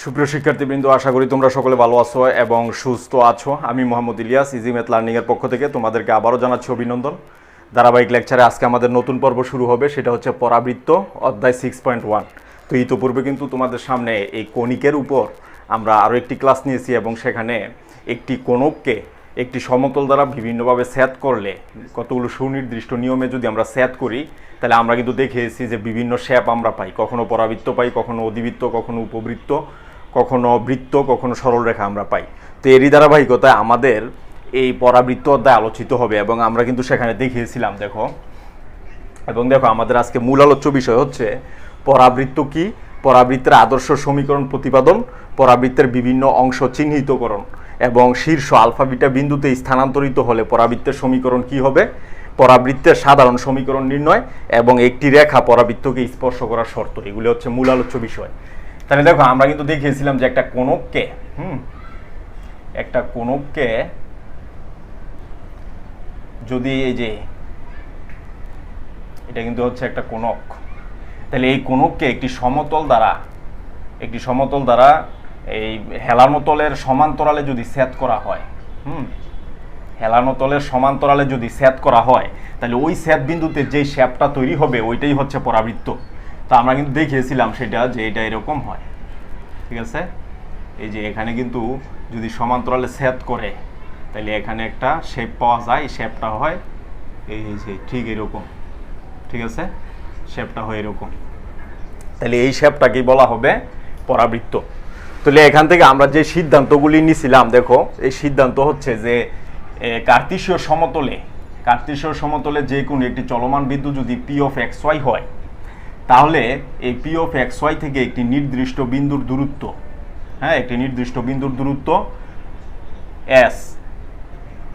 সুপ্রিয় শিক্ষার্থীবৃন্দ, আশা করি তোমরা সকলে ভালো আছো এবং সুস্থ আছো। আমি মোহাম্মদ ইলিয়াস, ইজি ম্যাথ লার্নিংয়ের পক্ষ থেকে তোমাদেরকে আবারও জানাচ্ছি অভিনন্দন। ধারাবাহিক লেকচারে আজকে আমাদের নতুন পর্ব শুরু হবে, সেটা হচ্ছে পরাবৃত্ত অধ্যায় 6.1। তো ইতোপূর্বে কিন্তু তোমাদের সামনে এই কণিকের উপর আমরা আরও একটি ক্লাস নিয়েছি এবং সেখানে একটি কোণককে একটি সমতল দ্বারা বিভিন্নভাবে সেট করলে কতগুলো সুনির্দিষ্ট নিয়মে যদি আমরা সেট করি তাহলে আমরা কিন্তু দেখেছি যে বিভিন্ন শেপ আমরা পাই, কখনো পরাবৃত্ত পাই, কখনো অধিবৃত্ত, কখনো উপবৃত্ত, কখনো বৃত্ত, কখনো সরলরেখা আমরা পাই। তো এরই ধারাবাহিকতায় আমাদের এই পরাবৃত্ত অধ্যায় আলোচিত হবে এবং আমরা কিন্তু সেখানে দেখিয়েছিলাম দেখো আমাদের আজকে মূল আলোচ্য বিষয় হচ্ছে পরাবৃত্ত কি, পরাবৃত্তের আদর্শ সমীকরণ প্রতিপাদন, পরাবৃত্তের বিভিন্ন অংশ চিহ্নিতকরণ এবং শীর্ষ আলফা বিটা বিন্দুতে স্থানান্তরিত হলে পরাবৃত্তের সমীকরণ কি হবে, পরাবৃত্তের সাধারণ সমীকরণ নির্ণয় এবং একটি রেখা পরাবৃত্তকে স্পর্শ করার শর্ত। এগুলি হচ্ছে মূল আলোচ্য বিষয়। তাহলে দেখো আমরা কিন্তু দেখিয়েছিলাম যে একটা কোণককে যদি এই যে এটা কিন্তু হচ্ছে একটা কোণক, তাহলে এই কোণককে একটি সমতল দ্বারা এই হেলানো তলের সমান্তরালে যদি সেট করা হয়, হেলানো তলের সমান্তরালে যদি সেট করা হয় তাহলে ওই সেট বিন্দুতে যে শেপটা তৈরি হবে ওইটাই হচ্ছে পরাবৃত্ত। তো আমরা কিন্তু দেখিয়েছিলাম সেটা যে এটা এরকম হয়, ঠিক আছে। এই যে এখানে কিন্তু যদি সমান্তরালে সেট করে তাহলে এখানে একটা শেপ পাওয়া যায়, এই শেপটা হয় এই যে ঠিক এরকম, ঠিক আছে, শেপটা হয় এরকম। তাহলে এই শেপটাকেই বলা হবে পরাবৃত্ত। তাহলে এখান থেকে আমরা যে সিদ্ধান্তগুলি নিয়েছিলাম দেখো, এই সিদ্ধান্ত হচ্ছে যে কার্তেশীয় সমতলে যে কোনো একটি চলমান বিন্দু যদি পি অফ এক্স ওয়াই হয় তাহলে এই পি অফ এক্স ওয়াই থেকে একটি নির্দিষ্ট বিন্দুর দূরত্ব, এস,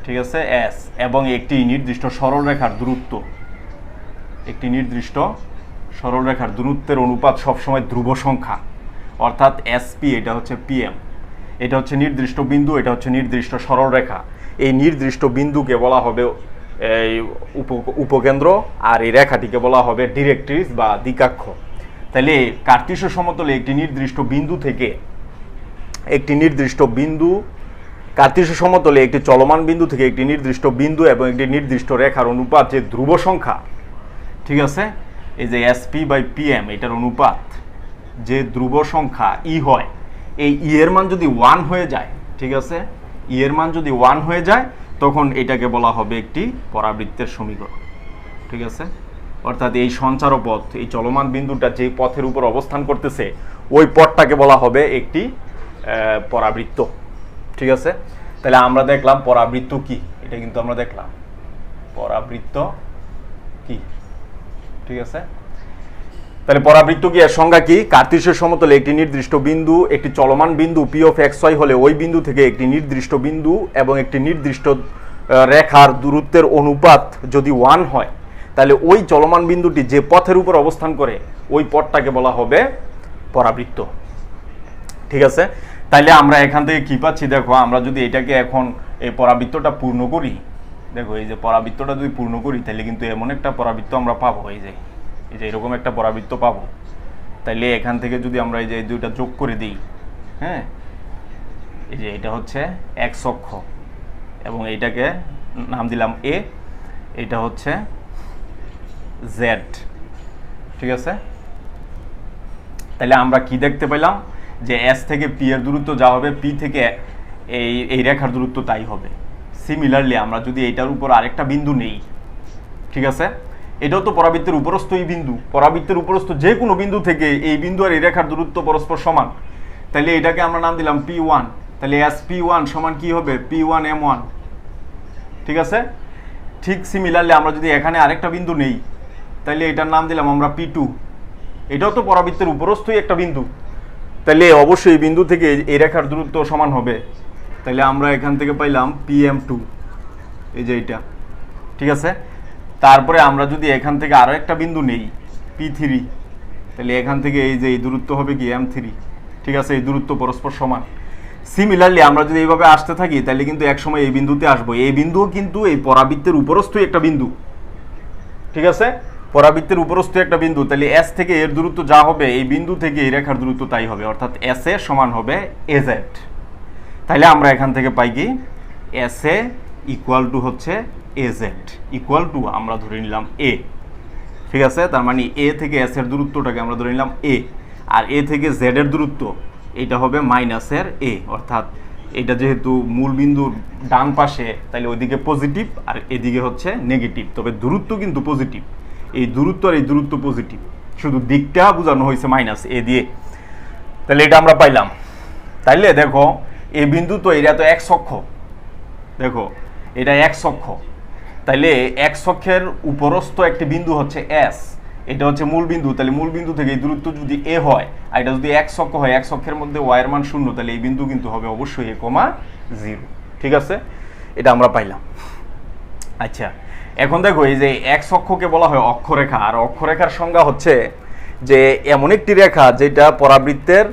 ঠিক আছে, এস, এবং একটি নির্দিষ্ট সরলরেখার দূরত্বের অনুপাত সবসময় ধ্রুব সংখ্যা, অর্থাৎ এসপি, এটা হচ্ছে পিএম, এটা হচ্ছে নির্দিষ্ট বিন্দু, এটা হচ্ছে নির্দিষ্ট সরলরেখা। এই নির্দিষ্ট বিন্দুকে বলা হবে এই উপকেন্দ্র আর এই রেখাটিকে বলা হবে ডিরেক্ট্রিক্স বা দিকাক্ষ। তাহলে কার্তেশীয় সমতলে একটি নির্দিষ্ট চলমান বিন্দু থেকে একটি নির্দিষ্ট বিন্দু এবং একটি নির্দিষ্ট রেখার অনুপাত যে ধ্রুব সংখ্যা, ঠিক আছে, এই যে এসপি বাই পিএম, এটার অনুপাত যে ধ্রুব সংখ্যা ই হয়, এই ই এর মান যদি 1 হয়ে যায়, ঠিক আছে, ই এর মান যদি 1 হয়ে যায় তখন এটাকে বলা হবে একটি পরাবৃত্তের সমীকরণ, ঠিক আছে। অর্থাৎ এই সঞ্চার পথ, এই চলমান বিন্দুটা যে পথের উপর অবস্থান করতেছে ওই পথটাকে বলা হবে একটি পরাবৃত্ত, ঠিক আছে। তাহলে আমরা দেখলাম পরাবৃত্ত কি, এটা কিন্তু আমরা দেখলাম পরাবৃত্ত কি, ঠিক আছে। তাহলে পরাবৃত্ত কি, এর সংজ্ঞা কি? কার্তেশীয় সমতলে একটি নির্দিষ্ট বিন্দু একটি চলমান বিন্দু পি অফ এক্স ওয়াই হলে ওই বিন্দু থেকে একটি নির্দিষ্ট বিন্দু এবং একটি নির্দিষ্ট রেখার দূরত্বের অনুপাত যদি 1 হয় তাহলে ওই চলমান বিন্দুটি যে পথের উপর অবস্থান করে ওই পথটাকে বলা হবে পরাবৃত্ত, ঠিক আছে। তাইলে আমরা এখান থেকে কি পাচ্ছি দেখো, আমরা যদি এটাকে এখন এই পরাবৃত্তটা পূর্ণ করি, দেখো এই যে পরাবৃত্তটা যদি পূর্ণ করি তাহলে কিন্তু এমন একটা পরাবৃত্ত আমরা পাবো, এই যে এরকম একটা পরাবৃত্ত পাবো। তাইলে এখান থেকে যদি আমরা এই যে দুইটা যোগ করে দিই, হ্যাঁ, এই যে এটা হচ্ছে এক্স অক্ষ এবং এইটাকে নাম দিলাম এ, এটা হচ্ছে জেড, ঠিক আছে। তাহলে আমরা কি দেখতে পেলাম যে এস থেকে পি এর দূরত্ব যা হবে, পি থেকে এই রেখার দূরত্ব তাই হবে। সিমিলারলি আমরা যদি এইটার উপর আরেকটা বিন্দু নেই, ঠিক আছে, এটাও তো পরাবৃত্তের উপরস্থ এই বিন্দু, পরাবৃত্তের উপরস্থ যে কোনো বিন্দু থেকে এই বিন্দু আর এই রেখার দূরত্ব পরস্পর সমান, তাহলে এটাকে আমরা নাম দিলাম P1। তাহলে SP1 সমান কি হবে, P1M1, ঠিক আছে। ঠিক সিমিলারলি আমরা যদি এখানে আরেকটা বিন্দু নেই তাহলে এটার নাম দিলাম আমরা P2, এটাও তো পরাবৃত্তের উপরস্থই একটা বিন্দু, তাহলে অবশ্যই এই বিন্দু থেকে এই রেখার দূরত্ব সমান হবে। তাহলে আমরা এখান থেকে পাইলাম PM2, এই যে এইটা, ঠিক আছে। তারপরে আমরা যদি এখান থেকে আরো একটা বিন্দু নেই P3, তাহলে এখান থেকে এই যে এই দূরত্ব হবে কি M3, ঠিক আছে, এই দূরত্ব পরস্পর সমান। সিমিলারলি আমরা যদি এইভাবে আসতে থাকি তাহলে কিন্তু একসময় এই বিন্দুতে আসবো, এই বিন্দুও কিন্তু এই পরাবৃত্তের উপরস্থই একটা বিন্দু, ঠিক আছে। পরাবৃত্তের উপরস্থ একটা বিন্দু, তাহলে এস থেকে এর দূরত্ব যা হবে এই বিন্দু থেকে এই রেখার দূরত্ব তাই হবে, অর্থাৎ এস এ সমান হবে এজেড। তাহলে আমরা এখান থেকে পাই কি এস এ ইকুয়াল টু হচ্ছে এজেড ইকুয়াল টু আমরা ধরে নিলাম এ। ঠিক আছে, তার মানে এ থেকে এস এর দূরত্বটাকে আমরা ধরে নিলাম এ, আর এ থেকে জেড এর দূরত্ব এটা হবে মাইনাসের এ, অর্থাৎ এটা যেহেতু মূল বিন্দুর ডান পাশে তাহলে ওইদিকে পজিটিভ আর এদিকে হচ্ছে নেগেটিভ, তবে দূরত্ব কিন্তু পজিটিভ, এই দূরত্ব আর এই দূরত্ব পজিটিভ, শুধু দিকটা বোঝানো হয়েছে মাইনাস এ দিয়ে। তাহলে এটা আমরা পাইলাম। তাইলে দেখো এই বিন্দু তো এটা তো এক অক্ষ, দেখো এটা এক অক্ষ, তাইলে এক অক্ষের উপরস্থ একটি বিন্দু হচ্ছে এস, এটা হচ্ছে মূল বিন্দু, তাহলে মূল বিন্দু থেকে এই দূরত্ব যদি এ হয় আর এটা যদি এক অক্ষ হয়, এক অক্ষের মধ্যে ওয়াই এর মান 0, তাহলে এই বিন্দু কিন্তু হবে অবশ্যই a, 0। ঠিক আছে, এটা আমরা পাইলাম। আচ্ছা, এখন দেখো এই যে এক অক্ষকে বলা হয় অক্ষরেখা, আর অক্ষরেখার সংজ্ঞা হচ্ছে যে এমন একটি রেখা যেটা পরাবৃত্তের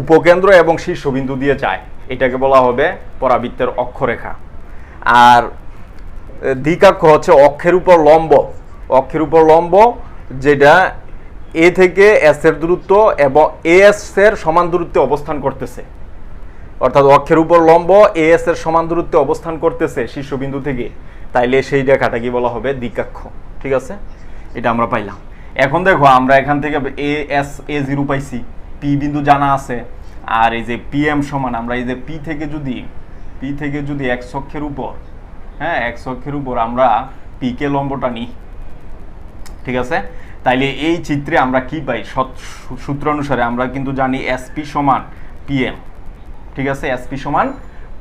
উপকেন্দ্র এবং শীর্ষবিন্দু দিয়ে যায়, এটাকে বলা হবে পরাবৃত্তের অক্ষরেখা। আর দ্বিকাক্ষ হচ্ছে অক্ষের উপর লম্ব, অক্ষের উপর লম্ব যেটা এ থেকে এস এর দূরত্ব এবং এ এস এর সমান দূরত্বে অবস্থান করতেছে, অর্থাৎ অক্ষের উপর লম্ব এ এস এর সমান দূরত্বে অবস্থান করতেছে শীর্ষবিন্দু থেকে, তাইলে সেই রেখাটাকে বলা হবে দ্বিকাক্ষ। ঠিক আছে, এটা আমরা পাইলাম। এখন দেখো আমরা এখান থেকে এ এস এ জিরো পাইছি, পি বিন্দু জানা আছে, আর এই যে পি এম সমান আমরা এই যে পি থেকে যদি এক্স অক্ষের উপর, হ্যাঁ এক্স অক্ষের উপর আমরা পি কে লম্বটা নিই, ঠিক আছে, তাইলে এই চিত্রে আমরা কি পাই, সূত্র অনুসারে আমরা কিন্তু জানি এসপি সমান পিএম। ঠিক আছে, এসপি সমান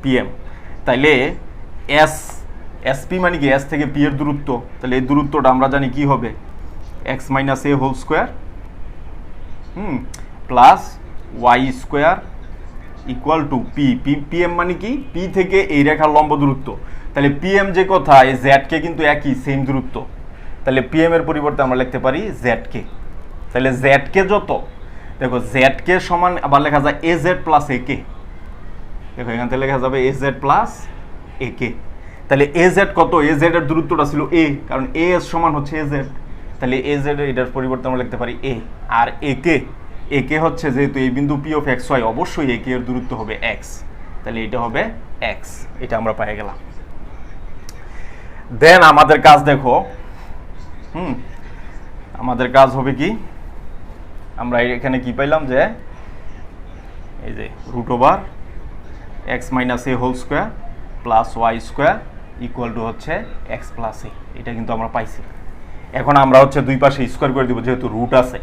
পিএম, তাইলে এসপি মানে কি এস থেকে পি এর দূরত্ব, তাহলে এই দূরত্বটা আমরা জানি কি হবে x minus A whole square plus y square equal to p. PM মানে কি পি থেকে এই রেখার লম্ব দূরত্ব, তাহলে পিএম যে কথা এই জেড কে কিন্তু একই সেম দূরত্ব, তাহলে পিএম এর পরিবর্তে আমরা লিখতে পারি জেড কে। তাহলে জেড কে যত, দেখো জেড কে সমান আবার লেখা যায় এ জেড প্লাস এ কে, দেখো এখান থেকে লেখা যাবে এ জেড প্লাস এ কে। তাহলে এ জেড কত, এ জেড এর দূরত্বটা ছিল এ, কারণ এ এস সমান হচ্ছে এ জেড, তাহলে এ জেড এটার পরিবর্তে আমরা লিখতে পারি এ, আর এ কে হচ্ছে যেহেতু এই বিন্দু পি অফ এক্স ওয়াই, অবশ্যই এ কে এর দূরত্ব হবে এক্স, তাহলে এটা হবে এক্স, এটা আমরা পেয়ে গেলাম। দেন আমাদের কাজ দেখো, আমাদের কাজ হবে কি, আমরা এখানে কি পাইলাম যে এই যে root over x minus A whole square plus y square equal to হচ্ছে এক্স প্লাস এ, এটা কিন্তু আমরা পাইছি। এখন আমরা হচ্ছে দুই পাশে স্কোয়ার করে দিব, যেহেতু রুট আছে,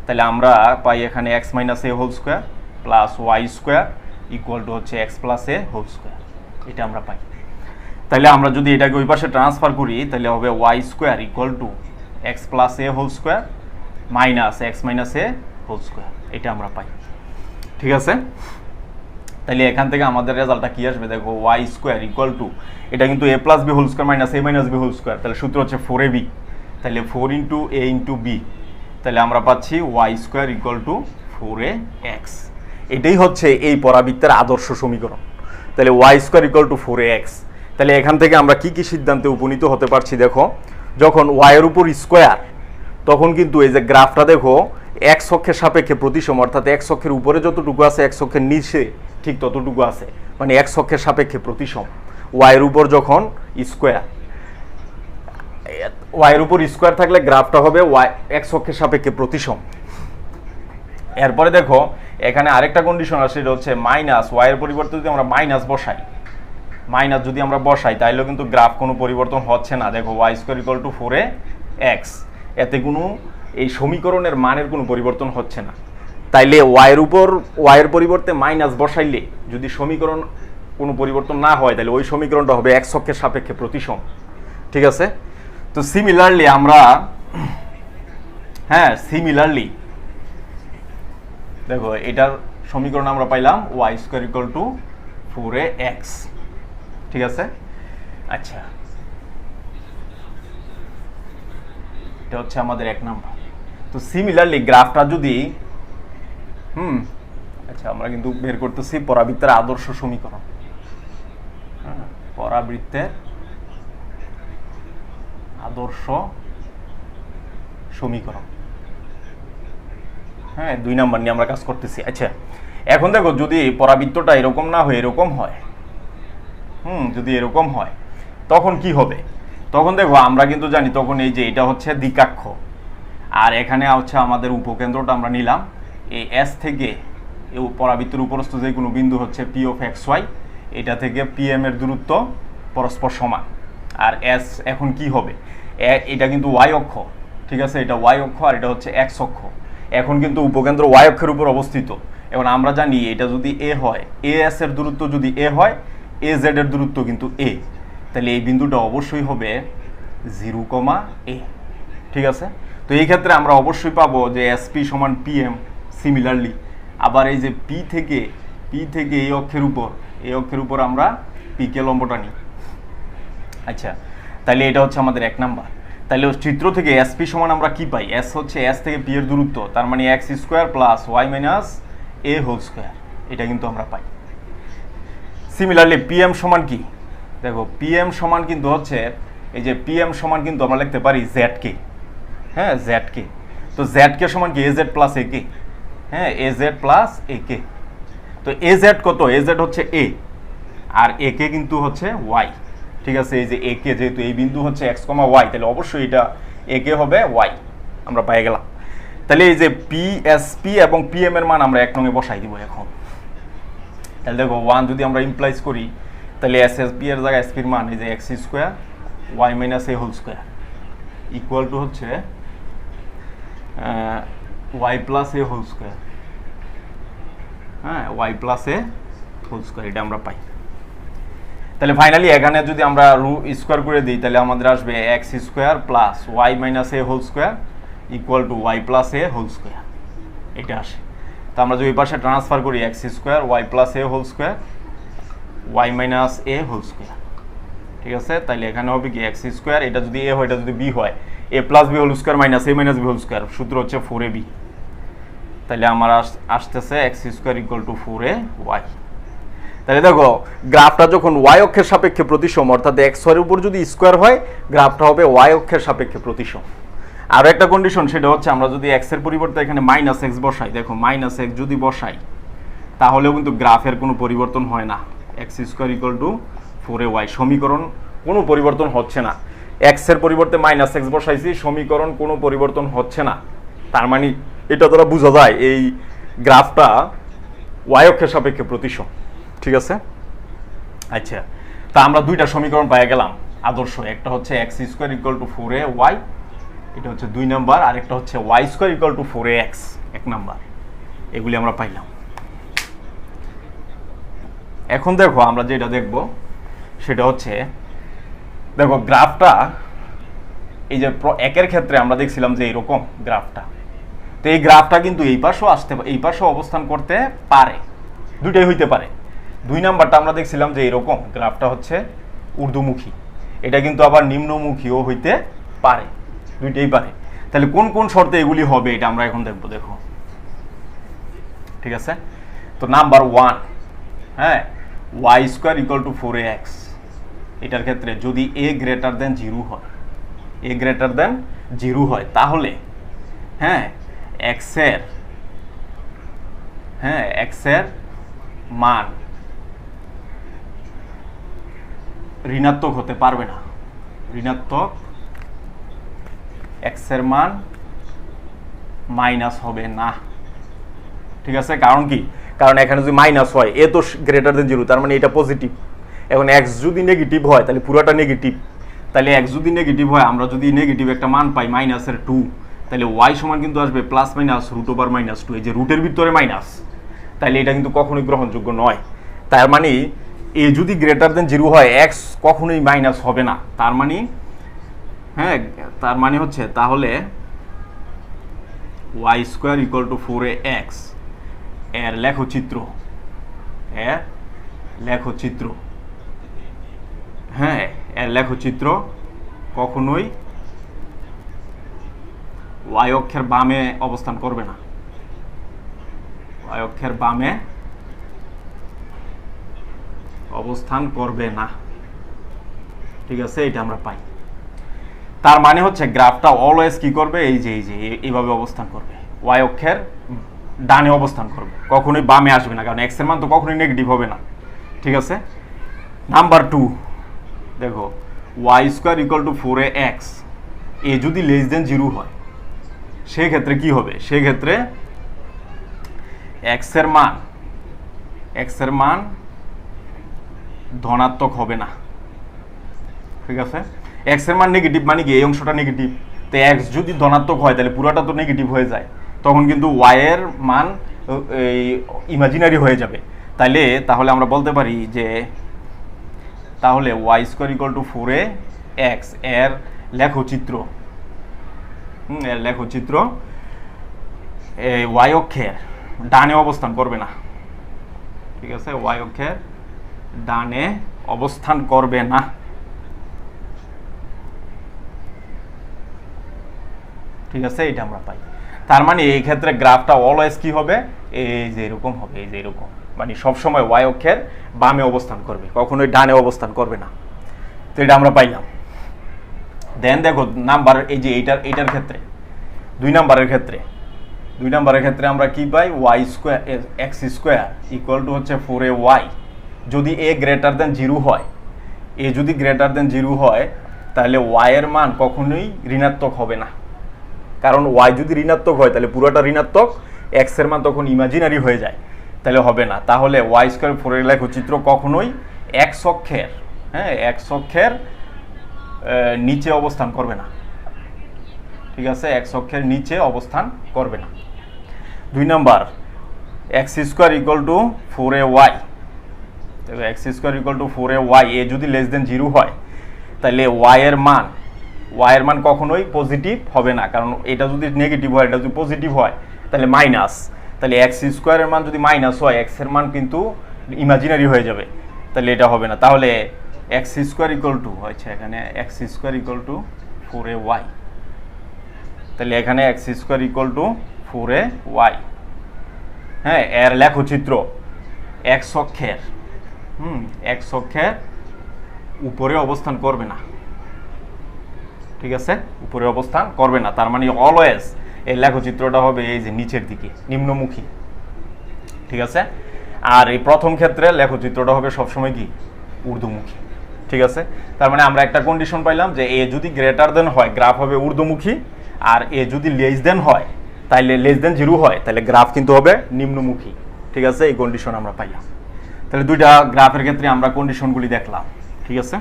তাহলে আমরা পাই এখানে x minus A whole square plus y square equal to হচ্ছে x plus a whole square, এটা আমরা পাই। তাহলে আমরা যদি এটাকে ওই পাশে ট্রান্সফার করি তাহলে হবে y square equal to x plus a whole square minus x minus A whole square, এটা আমরা পাই। ঠিক আছে, তাহলে এখান থেকে আমাদের রেজাল্টটা কি আসবে, দেখো ওয়াই স্কোয়ার ইকুয়াল টু, এটা কিন্তু A plus B whole square minus A minus B whole square, তাহলে সূত্র হচ্ছে 4ab, তাহলে 4 ইন্টু এ ইন্টু বি, তাহলে আমরা পাচ্ছি Y square equal to 4ax। এটাই হচ্ছে এই পরাবৃত্তের আদর্শ সমীকরণ। তাহলে Y square equal to 4ax, তাহলে এখান থেকে আমরা কি কি সিদ্ধান্তে উপনীত হতে পারছি, দেখো যখন ওয়াইয়ের উপর স্কোয়ার, তখন কিন্তু এই যে গ্রাফটা দেখো এক্স অক্ষের সাপেক্ষে প্রতিসম, অর্থাৎ এক্স অক্ষের উপরে যতটুকু আছে এক্স অক্ষের নিচে ঠিক ততটুকু আছে, মানে এক্স অক্ষের সাপেক্ষে প্রতিসম। ওয়াইয়ের উপর যখন স্কোয়ার, ওয়াইয়ের উপর স্কোয়ার থাকলে গ্রাফটা হবে ওয়াই এক্স অক্ষের সাপেক্ষে প্রতিসম। এরপরে দেখো এখানে আরেকটা কন্ডিশন আছে, সেটা হচ্ছে মাইনাস ওয়াইয়ের পরিবর্তে যদি আমরা মাইনাস যদি আমরা বসাই তাহলেও কিন্তু গ্রাফ কোনো পরিবর্তন হচ্ছে না। দেখো y square equal to 4ax, এতে কোনো এই সমীকরণের মানের কোনো পরিবর্তন হচ্ছে না। তাইলে ওয়াইয়ের পরিবর্তে মাইনাস বসাইলে যদি সমীকরণ কোনো পরিবর্তন না হয় তাহলে ওই সমীকরণটা হবে এক্স অক্ষের সাপেক্ষে প্রতিসম। ঠিক আছে, তো সিমিলারলি আমরা সিমিলারলি দেখো এটার সমীকরণ আমরা পাইলাম Y square equal to 4ax। ঠিক আছে, আচ্ছা এটা হচ্ছে আমাদের 1 নাম্বার। তো সিমিলারলি গ্রাফটা যদি আচ্ছা আমরা কিন্তু বের করতেছি পরাবৃত্তের আদর্শ সমীকরণ, পরাবৃত্তের আদর্শ সমীকরণ। হ্যাঁ, 2 নাম্বার নিয়ে আমরা কাজ করতেছি। আচ্ছা, এখন দেখো যদি পরাবৃত্তটা এরকম না হয় এরকম হয়, যদি এরকম হয় তখন কি হবে? তখন দেখো আমরা কিন্তু জানি তখন এই যে এটা হচ্ছে দ্বিকাক্ষ, আর এখানে হচ্ছে আমাদের উপকেন্দ্রটা আমরা নিলাম এই এস থেকে এই পরাবৃত্তের উপরস্থ যে কোনো বিন্দু হচ্ছে পি অফ এক্স ওয়াই, এটা থেকে পি এম এর দূরত্ব পরস্পর সমান। আর এস এখন কি হবে? এটা কিন্তু ওয়াই অক্ষ, ঠিক আছে, এটা ওয়াই অক্ষ আর এটা হচ্ছে এক্স অক্ষ। এখন কিন্তু উপকেন্দ্র ওয়াই অক্ষের উপর অবস্থিত। এখন আমরা জানি এটা যদি এ হয়, এ এস এর দূরত্ব যদি এ হয়, এ জেড এর দূরত্ব কিন্তু এ, তাহলে এই বিন্দুটা অবশ্যই হবে 0, এ। ঠিক আছে, তো এই ক্ষেত্রে আমরা অবশ্যই পাবো যে এসপি সমান পিএম। সিমিলারলি আবার এই যে পি থেকে এই অক্ষের উপর আমরা পিকে লম্বটা নিই। আচ্ছা, তাহলে এটা হচ্ছে আমাদের 1 নাম্বার। তাহলে চিত্র থেকে এসপি সমান আমরা কি পাই? এস হচ্ছে এস থেকে পি এর দূরত্ব, তার মানে X square plus Y minus এ হোল স্কোয়ার, এটা কিন্তু আমরা পাই। সিমিলারলি পিএম সমান কি? দেখো পিএম সমান কিন্তু হচ্ছে এই যে পিএম সমান কিন্তু আমরা লিখতে পারি জেড কে। হ্যাঁ, জেড কে, তো জেড কে সমান কি? এ জেড প্লাস এ কে। হ্যাঁ, এ জেড প্লাস এ কে। তো এ জেড কত? এ জেড হচ্ছে এ, আর এ কে কিন্তু হচ্ছে ওয়াই। ঠিক আছে, এই যে এ কে যেহেতু এই বিন্দু হচ্ছে এক্স কমা ওয়াই, তাহলে অবশ্যই এটা এ কে হবে ওয়াই, আমরা পেয়ে গেলাম। তাহলে এই যে পি এস পি এবং পি এম এর মান আমরা 1 নঙে বসাই দিব এখন। তাহলে দেখো 1 যদি আমরা ইমপ্লাইজ করি, তাহলে এস এস পি এর জায়গায় এস পির মান এই যে x square y minus A whole square equal to হচ্ছে y plus a whole square. হ্যাঁ, y plus a whole square, এটা আমরা পাই। তাহলে ফাইনালি এখানে যদি আমরা স্কোয়ার করে দিই, তাহলে আমাদের আসবে x square plus Y minus A whole square equal to y plus a whole square, এটা আসে। তো আমরা যদি এই পাশে ট্রান্সফার করি x square y plus a whole square y minus A whole square, ঠিক আছে। তাহলে এখানে হবে কি এক্স স্কোয়ার, এটা যদি এ হয় এটা যদি বি হয়, A plus B whole square minus A minus B whole square, সূত্র হচ্ছে 4ab। তাহলে আমার আসতেছে x square equal two 4ay। তাহলে দেখো গ্রাফটা যখন ওয়াই অক্ষের সাপেক্ষে প্রতিসম, অর্থাৎ এক্স এর উপর যদি স্কোয়ার হয়, গ্রাফটা হবে ওয়াই অক্ষের সাপেক্ষে প্রতিসম। আরও একটা কন্ডিশন, সেটা হচ্ছে আমরা যদি এক্স এর পরিবর্তে এখানে মাইনাস এক্স বসাই, দেখো মাইনাস এক্স যদি বসাই তাহলেও কিন্তু গ্রাফের কোনো পরিবর্তন হয় না। X square equal two 4ay, সমীকরণ কোনো পরিবর্তন হচ্ছে না। এক্স এর পরিবর্তে মাইনাস এক্স বসাইছি, সমীকরণ কোনো পরিবর্তন হচ্ছে না। তার মানে এটা দ্বারা বোঝা যায় এই গ্রাফটা ওয়াই অক্ষের সাপেক্ষে প্রতিসম, ঠিক আছে। আচ্ছা, তা আমরা 2টা সমীকরণ পেয়ে গেলাম আদর্শ। একটা হচ্ছে x square equal two 4ay, এটা হচ্ছে 2 নাম্বার, আর একটা হচ্ছে y square equal to 4ax 1 number. এগুলি আমরা পাইলাম। এখন দেখো আমরা যেটা দেখব সেটা হচ্ছে, দেখো গ্রাফটা এই যে একের ক্ষেত্রে আমরা দেখছিলাম যে এরকম গ্রাফটা, তো এই গ্রাফটা কিন্তু এই পাশেও এই পাশেও অবস্থান করতে পারে, দুইটাই হইতে পারে। 2 নাম্বারটা আমরা দেখছিলাম যে এরকম গ্রাফটা হচ্ছে ঊর্ধ্বমুখী, এটা কিন্তু আবার নিম্নমুখীও হইতে পারে, দুইটাই পারে। তাহলে কোন কোন শর্তে এগুলি হবে এটা আমরা এখন দেখবো। দেখো, ঠিক আছে, তো নাম্বার 1, হ্যাঁ, Y square equal to 4ax, এটার ক্ষেত্রে যদি এ গ্রেটার দেন 0 হয়, এ গ্রেটার দেন 0 হয়, তাহলে হ্যাঁ এক্স এর মান ঋণাত্মক হতে পারবে না, ঋণাত্মক এক্স এর মান মাইনাস হবে না, ঠিক আছে। কারণ কি? কারণ এখানে যদি মাইনাস হয়, এ তো গ্রেটার দেন 0, তার মানে এটা পজিটিভ। এখন এক্স যদি নেগেটিভ হয় তাহলে পুরোটা নেগেটিভ, তাহলে এক্স যদি নেগেটিভ হয়, আমরা যদি নেগেটিভ একটা মান পাই মাইনাসের 2, তাহলে ওয়াই সমান কিন্তু আসবে plus minus root over minus 2, এই যে রুটের ভিতরে মাইনাস, তাহলে এটা কিন্তু কখনোই গ্রহণযোগ্য নয়। তার মানে এ যদি গ্রেটার দেন 0 হয়, এক্স কখনোই মাইনাস হবে না। তার মানে হ্যাঁ, তার মানে হচ্ছে তাহলে Y square equal to 4ax এর লেখচিত্র, হ্যাঁ, এর লেখচিত্র কখনোই ওয়াই অক্ষের বামে অবস্থান করবে না, ওয়াই অক্ষের বামে অবস্থান করবে না, ঠিক আছে, এটা আমরা পাই। তার মানে হচ্ছে গ্রাফটা অলওয়েজ কি করবে, এই যে এইভাবে অবস্থান করবে, ওয়াই অক্ষের ডানে অবস্থান করবে, কখনোই বামে আসবে না, কারণ এক্স এর মান তো কখনোই নেগেটিভ হবে না। ঠিক আছে, নাম্বার 2 দেখো y square equal to 4ax, এ যদি লেস দেন 0 হয় সেক্ষেত্রে কি হবে, সেক্ষেত্রে এক্স এর মান ধনাত্মক হবে না। ঠিক আছে, এক্স এর মান নেগেটিভ মানে কি এই অংশটা নেগেটিভ, তো এক্স যদি ধনাত্মক হয় তাহলে পুরোটা তো নেগেটিভ হয়ে যায়, তখন কিন্তু ওয়াই এর মান এই ইমাজিনারি হয়ে যাবে। তাহলে আমরা বলতে পারি যে তাহলে Y square equal to 4ax এর লেখচিত্র, এর লেখচিত্র ওয়াই অক্ষের ডানে অবস্থান করবে না। ঠিক আছে, ওয়াই অক্ষের ডানে অবস্থান করবে না। ঠিক আছে, এটা আমরা পাই। তার মানে এই ক্ষেত্রে গ্রাফটা অলওয়েজ কি হবে, এই যে এরকম হবে, এই যে এরকম, মানে সবসময় ওয়াই অক্ষের বামে অবস্থান করবে, কখনোই ডানে অবস্থান করবে না। তো এটা আমরা পাইলাম। দেন দেখো নাম্বার, এই যে এইটার ক্ষেত্রে 2 নাম্বারের ক্ষেত্রে আমরা কি পাই, Y square X square equal to হচ্ছে 4ay, যদি এ গ্রেটার দেন 0 হয়, এ যদি গ্রেটার দেন 0 হয় তাহলে ওয়াই এর মান কখনোই ঋণাত্মক হবে না, কারণ ওয়াই যদি ঋণাত্মক হয় তাহলে পুরোটা ঋণাত্মক, এক্স এর মান তখন ইমাজিনারি হয়ে যায়, তাহলে হবে না। তাহলে ওয়াই স্কোয়ার 4 এর লেখচিত্র কখনোই এক্স অক্ষের, এক্স অক্ষের নিচে অবস্থান করবে না। ঠিক আছে, এক্স অক্ষের নিচে অবস্থান করবে না। 2 number, x square equal two 4ay, x square equal two 4ay, এ যদি লেস দেন 0 হয় তাহলে ওয়াই এর মান কখনোই পজিটিভ হবে না, কারণ এটা যদি নেগেটিভ হয়, এটা যদি পজিটিভ হয় তাহলে মাইনাস, তাহলে এক্স স্কোয়ারের মান যদি মাইনাস হয় এক্স এর মান কিন্তু ইমাজিনারি হয়ে যাবে, তাহলে এটা হবে না। তাহলে এক্স স্কোয়ার ইকুয়াল টু হচ্ছে এখানে x square equal two 4ay, তাহলে এখানে x square equal two 4ay, এর লেখচিত্র এক্স অক্ষের উপরে অবস্থান করবে না। ঠিক আছে, উপরে অবস্থান করবে না, তার মানে অলওয়েজ এই লেখচিত্রটা হবে এই যে নিচের দিকে, নিম্নমুখী। ঠিক আছে, আর এই প্রথম ক্ষেত্রে লেখচিত্রটা হবে সবসময় কি, ঊর্ধ্বমুখী। ঠিক আছে, তার মানে আমরা একটা কন্ডিশন পাইলাম যে এ যদি গ্রেটার দেন হয় গ্রাফ হবে ঊর্ধ্বমুখী, আর এ যদি লেস দেন হয়, তাহলে লেস দেন 0 হয় তাহলে গ্রাফ কিন্তু হবে নিম্নমুখী। ঠিক আছে, এই কন্ডিশন আমরা পাইলাম। তাহলে দুইটা গ্রাফের ক্ষেত্রে আমরা কন্ডিশনগুলি দেখলাম। ঠিক আছে,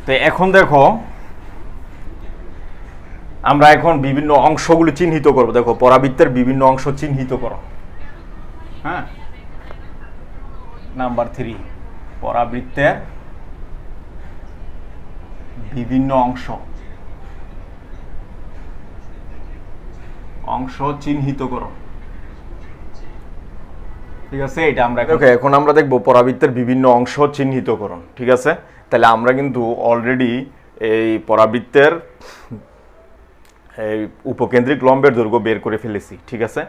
তো এখন দেখো আমরা এখন বিভিন্ন অংশগুলি চিহ্নিত করব। দেখো পরাবৃত্তের বিভিন্ন অংশ চিহ্নিত করো। নাম্বার 3, পরাবৃত্তের বিভিন্ন অংশ চিহ্নিত করো। ঠিক আছে, এটা আমরা এখন আমরা দেখব পরাবৃত্তের বিভিন্ন অংশ চিহ্নিতকরণ। ঠিক আছে, তাহলে আমরা কিন্তু অলরেডি এই পরাবৃত্তের এই উপকেন্দ্রিক লম্বের দৈর্ঘ্য বের করে ফেলেছি। ঠিক আছে,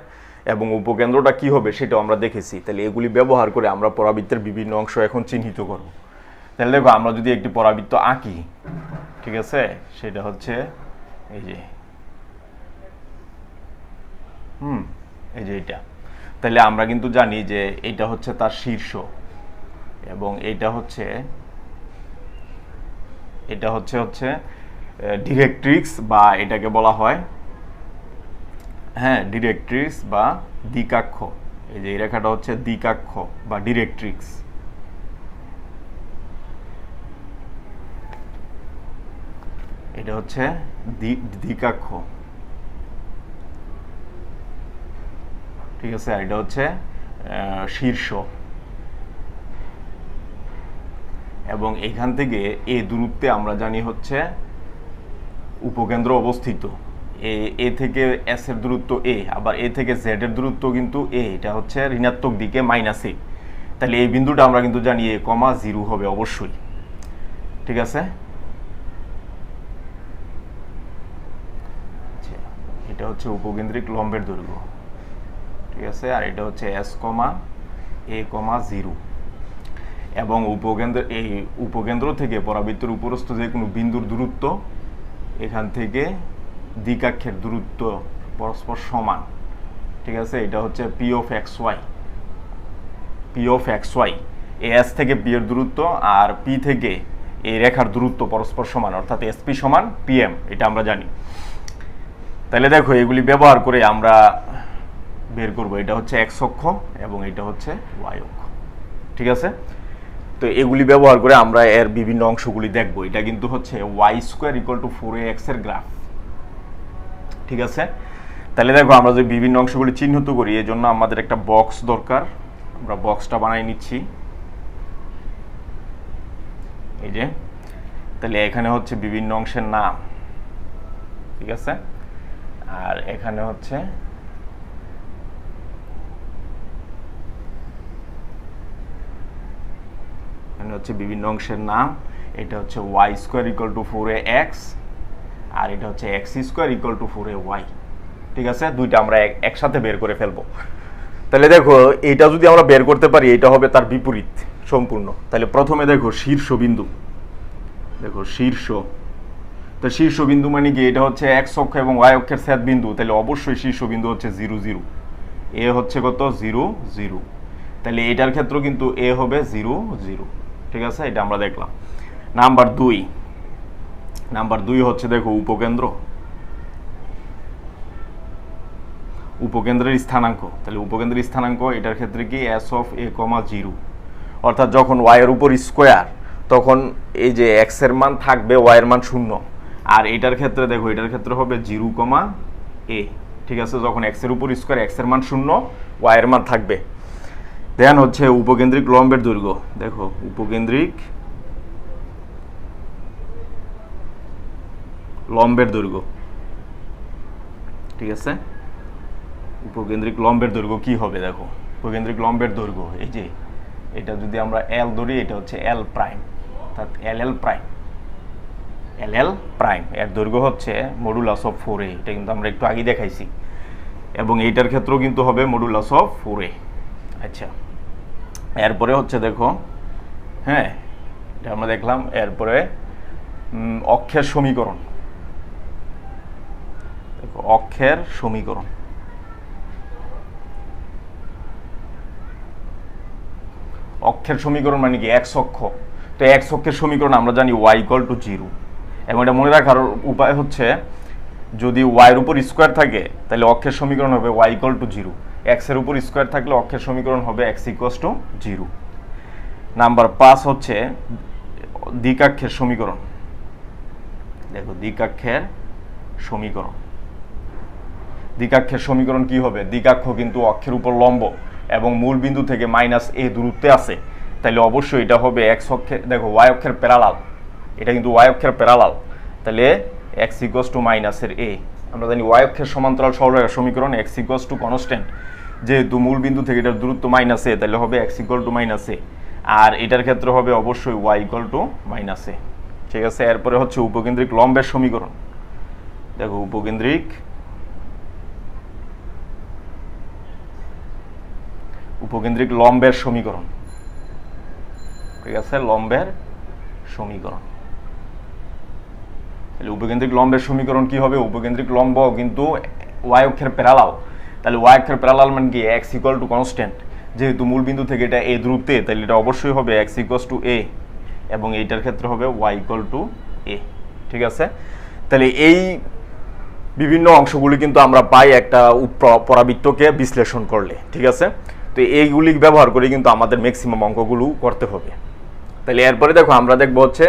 এবং উপকেন্দ্রটা কি হবে সেটাও আমরা দেখেছি। তাহলে এগুলি ব্যবহার করে আমরা পরাবৃত্তের বিভিন্ন অংশ এখন চিহ্নিত করব। তাহলে দেখো আমরা যদি একটি পরাবৃত্ত আঁকি, ঠিক আছে, সেটা হচ্ছে এই যে এই যে এটা, তাহলে আমরা কিন্তু জানি যে এটা হচ্ছে তার শীর্ষ এবং এটা হচ্ছে ডিরেক্ট্রিক্স, বা এটাকে বলা হয় ডিরেক্ট্রিক্স বা দ্বিকাক্ষ। এই যে এই রেখাটা হচ্ছে দ্বিকাক্ষ বা ডিরেক্ট্রিক্স। এটা হচ্ছে দ্বিকাক্ষ। ঠিক আছে, আর এটা হচ্ছে শীর্ষ, এবং এখান থেকে এ দূরত্বে আমরা জানি হচ্ছে উপকেন্দ্র অবস্থিত। এ থেকে এস এর দূরত্ব এ, আবার এ থেকে জেড এর দূরত্ব কিন্তু এ, এটা হচ্ছে ঋণাত্মক দিকে -এ। তাহলে এই বিন্দুটা আমরা কিন্তু জানি a,0 হবে অবশ্যই। ঠিক আছে, এটা হচ্ছে উপকেন্দ্রিক লম্বের দৈর্ঘ্য। ঠিক আছে, আর এটা হচ্ছে s, a,0। এবং উপকেন্দ্র থেকে পরাবৃত্তের উপরস্থ যে কোনো বিন্দুর দূরত্ব এখান থেকে দ্বিকাক্ষের দূরত্ব পরস্পর সমান, ঠিক আছে। এটা হচ্ছে P of x y, S থেকে পি এর দূরত্ব আর পি থেকে এই রেখার দূরত্ব পরস্পর সমান, অর্থাৎ এসপি সমান পিএম, এটা আমরা জানি। তাহলে দেখো এগুলি ব্যবহার করে আমরা বের করব, এটা হচ্ছে এক্স অক্ষ এবং এটা হচ্ছে ওয়াই অক্ষ, ঠিক আছে। তো এগুলি ব্যবহার করে আমরা এর বিভিন্ন অংশগুলি দেখব। এটা কিন্তু হচ্ছে y square equal to 4ax এর গ্রাফ, ঠিক আছে। তাহলে দেখো আমরা যে বিভিন্ন অংশগুলি চিহ্নিত করি, এই জন্য আমাদের একটা বক্স দরকার। আমরা বক্সটা বানাই নিচ্ছি, এই যে। তাহলে এখানে হচ্ছে বিভিন্ন অংশের নাম, ঠিক আছে। আর এখানে হচ্ছে বিভিন্ন অংশের নাম। এটা হচ্ছে y square equal to 4ax আর এটা হচ্ছে x square equal two 4ay, ঠিক আছে। দুইটা আমরা একসাথে বের করে ফেলবো। তাহলে দেখো এটা যদি আমরা বের করতে পারি, এটা হবে তার বিপরীত সম্পূর্ণ। তাহলে প্রথমে দেখো শীর্ষবিন্দু, দেখো তো শীর্ষবিন্দু মানে কি? এটা হচ্ছে এক্স অক্ষ এবং ওয়াই অক্ষের ছেদ বিন্দু, তাহলে অবশ্যই শীর্ষবিন্দু হচ্ছে 0 0, এ হচ্ছে কত 0 0, তাহলে এটার ক্ষেত্রে কিন্তু এ হবে 0 0, ঠিক আছে। এটা আমরা দেখলাম। নাম্বার 2 হচ্ছে দেখো উপকেন্দ্রের স্থানাঙ্ক। তাহলে উপকেন্দ্রের স্থানাঙ্ক এটার ক্ষেত্রে কি এস অফ এ কমা 0, অর্থাৎ যখন ওয়াই এর উপর স্কোয়ার তখন এই যে এক্স এর মান থাকবে, ওয়াই এর মান 0, আর এটার ক্ষেত্রে দেখো এটার ক্ষেত্রে হবে 0 কমা এ, ঠিক আছে। যখন এক্স এর উপর স্কোয়ার, এক্স এর মান 0, ওয়াই এর মান থাকবে। দেন হচ্ছে উপকেন্দ্রিক লম্বের দৈর্ঘ্য, দেখো উপকেন্দ্রিক লম্বের দৈর্ঘ্য, ঠিক আছে। উপকেন্দ্রিক লম্বের দৈর্ঘ্য কি হবে? দেখো উপকেন্দ্রিক লম্বের দৈর্ঘ্য, এই যে এটা যদি আমরা এল ধরি, এটা হচ্ছে এল প্রাইম, অর্থাৎ এল প্রাইম এর দৈর্ঘ্য হচ্ছে মডুলাস অফ 4a, এটা কিন্তু আমরা একটু আগে দেখাইছি, এবং এইটার ক্ষেত্রেও কিন্তু হবে মডুলাস অফ 4a। আচ্ছা, এরপরে হচ্ছে দেখো, হ্যাঁ এটা আমরা দেখলাম। এরপরে অক্ষের সমীকরণ, দেখো অক্ষের সমীকরণ, অক্ষের সমীকরণ মানে কি? এক্স অক্ষ। তো এক্স অক্ষের সমীকরণ আমরা জানি ওয়াই ইকুয়াল টু 0, এবং এটা মনে রাখার উপায় হচ্ছে যদি ওয়াইয়ের উপর স্কোয়ার থাকে তাহলে অক্ষের সমীকরণ হবে ওয়াই ইকুয়াল টু 0, এক্স এর উপর স্কোয়ার থাকলে অক্ষের সমীকরণ হবে এক্স ইকুয়ালস টু 0। নাম্বার 5 হচ্ছে দ্বিকাক্ষের সমীকরণ, দেখো দ্বিকাক্ষের সমীকরণ কি হবে? দ্বিকাক্ষ কিন্তু অক্ষের উপর লম্ব এবং মূল বিন্দু থেকে -a দূরত্বে আছে, তাহলে অবশ্যই এটা হবে এক্স অক্ষের, দেখো ওয়াই অক্ষের প্যারালাল, এটা কিন্তু ওয়াই অক্ষের প্যারালাল, তাহলে এক্স ইকুয়ালস টু মাইনাসের a। আমরা জানি ওয়াই অক্ষের সমান্তরাল সরলরেখার সমীকরণ এক্স ইকুয়ালস টু কনস্ট্যান্ট, যেহেতু মূল বিন্দু থেকে এটার দূরত্ব -a, তাহলে হবে এক্স ইকুয়াল টু -a, আর এটার ক্ষেত্রে হবে অবশ্যই ওয়াই ইকুয়াল টু -a, ঠিক আছে। এরপরে হচ্ছে উপকেন্দ্রিক লম্বের সমীকরণ, দেখো উপকেন্দ্রিক লম্বের সমীকরণ, ঠিক আছে, লম্বের সমীকরণ। তাহলে উপকেন্দ্রিক লম্বের সমীকরণ কি হবে? উপকেন্দ্রিক লম্ব কিন্তু ওয়াই অক্ষের প্যারালাল, তাহলে ওয়াই অক্ষের প্যারালাল মানে কি? এক্স ইকুয়াল টু কনস্ট্যান্ট, যেহেতু মূল বিন্দু থেকে এটা এ দূরত্বে, তাহলে এটা অবশ্যই হবে এক্স ইকুয়ালস টু a, এবং এইটার ক্ষেত্রে হবে ওয়াই ইকুয়াল টু a, ঠিক আছে। তাহলে এই বিভিন্ন অংশগুলি কিন্তু আমরা পাই একটা পরাবৃত্তকে বিশ্লেষণ করলে, ঠিক আছে। তো এইগুলি ব্যবহার করে কিন্তু আমাদের ম্যাক্সিমাম অঙ্কগুলো করতে হবে। তাহলে এরপরে দেখো আমরা দেখবো হচ্ছে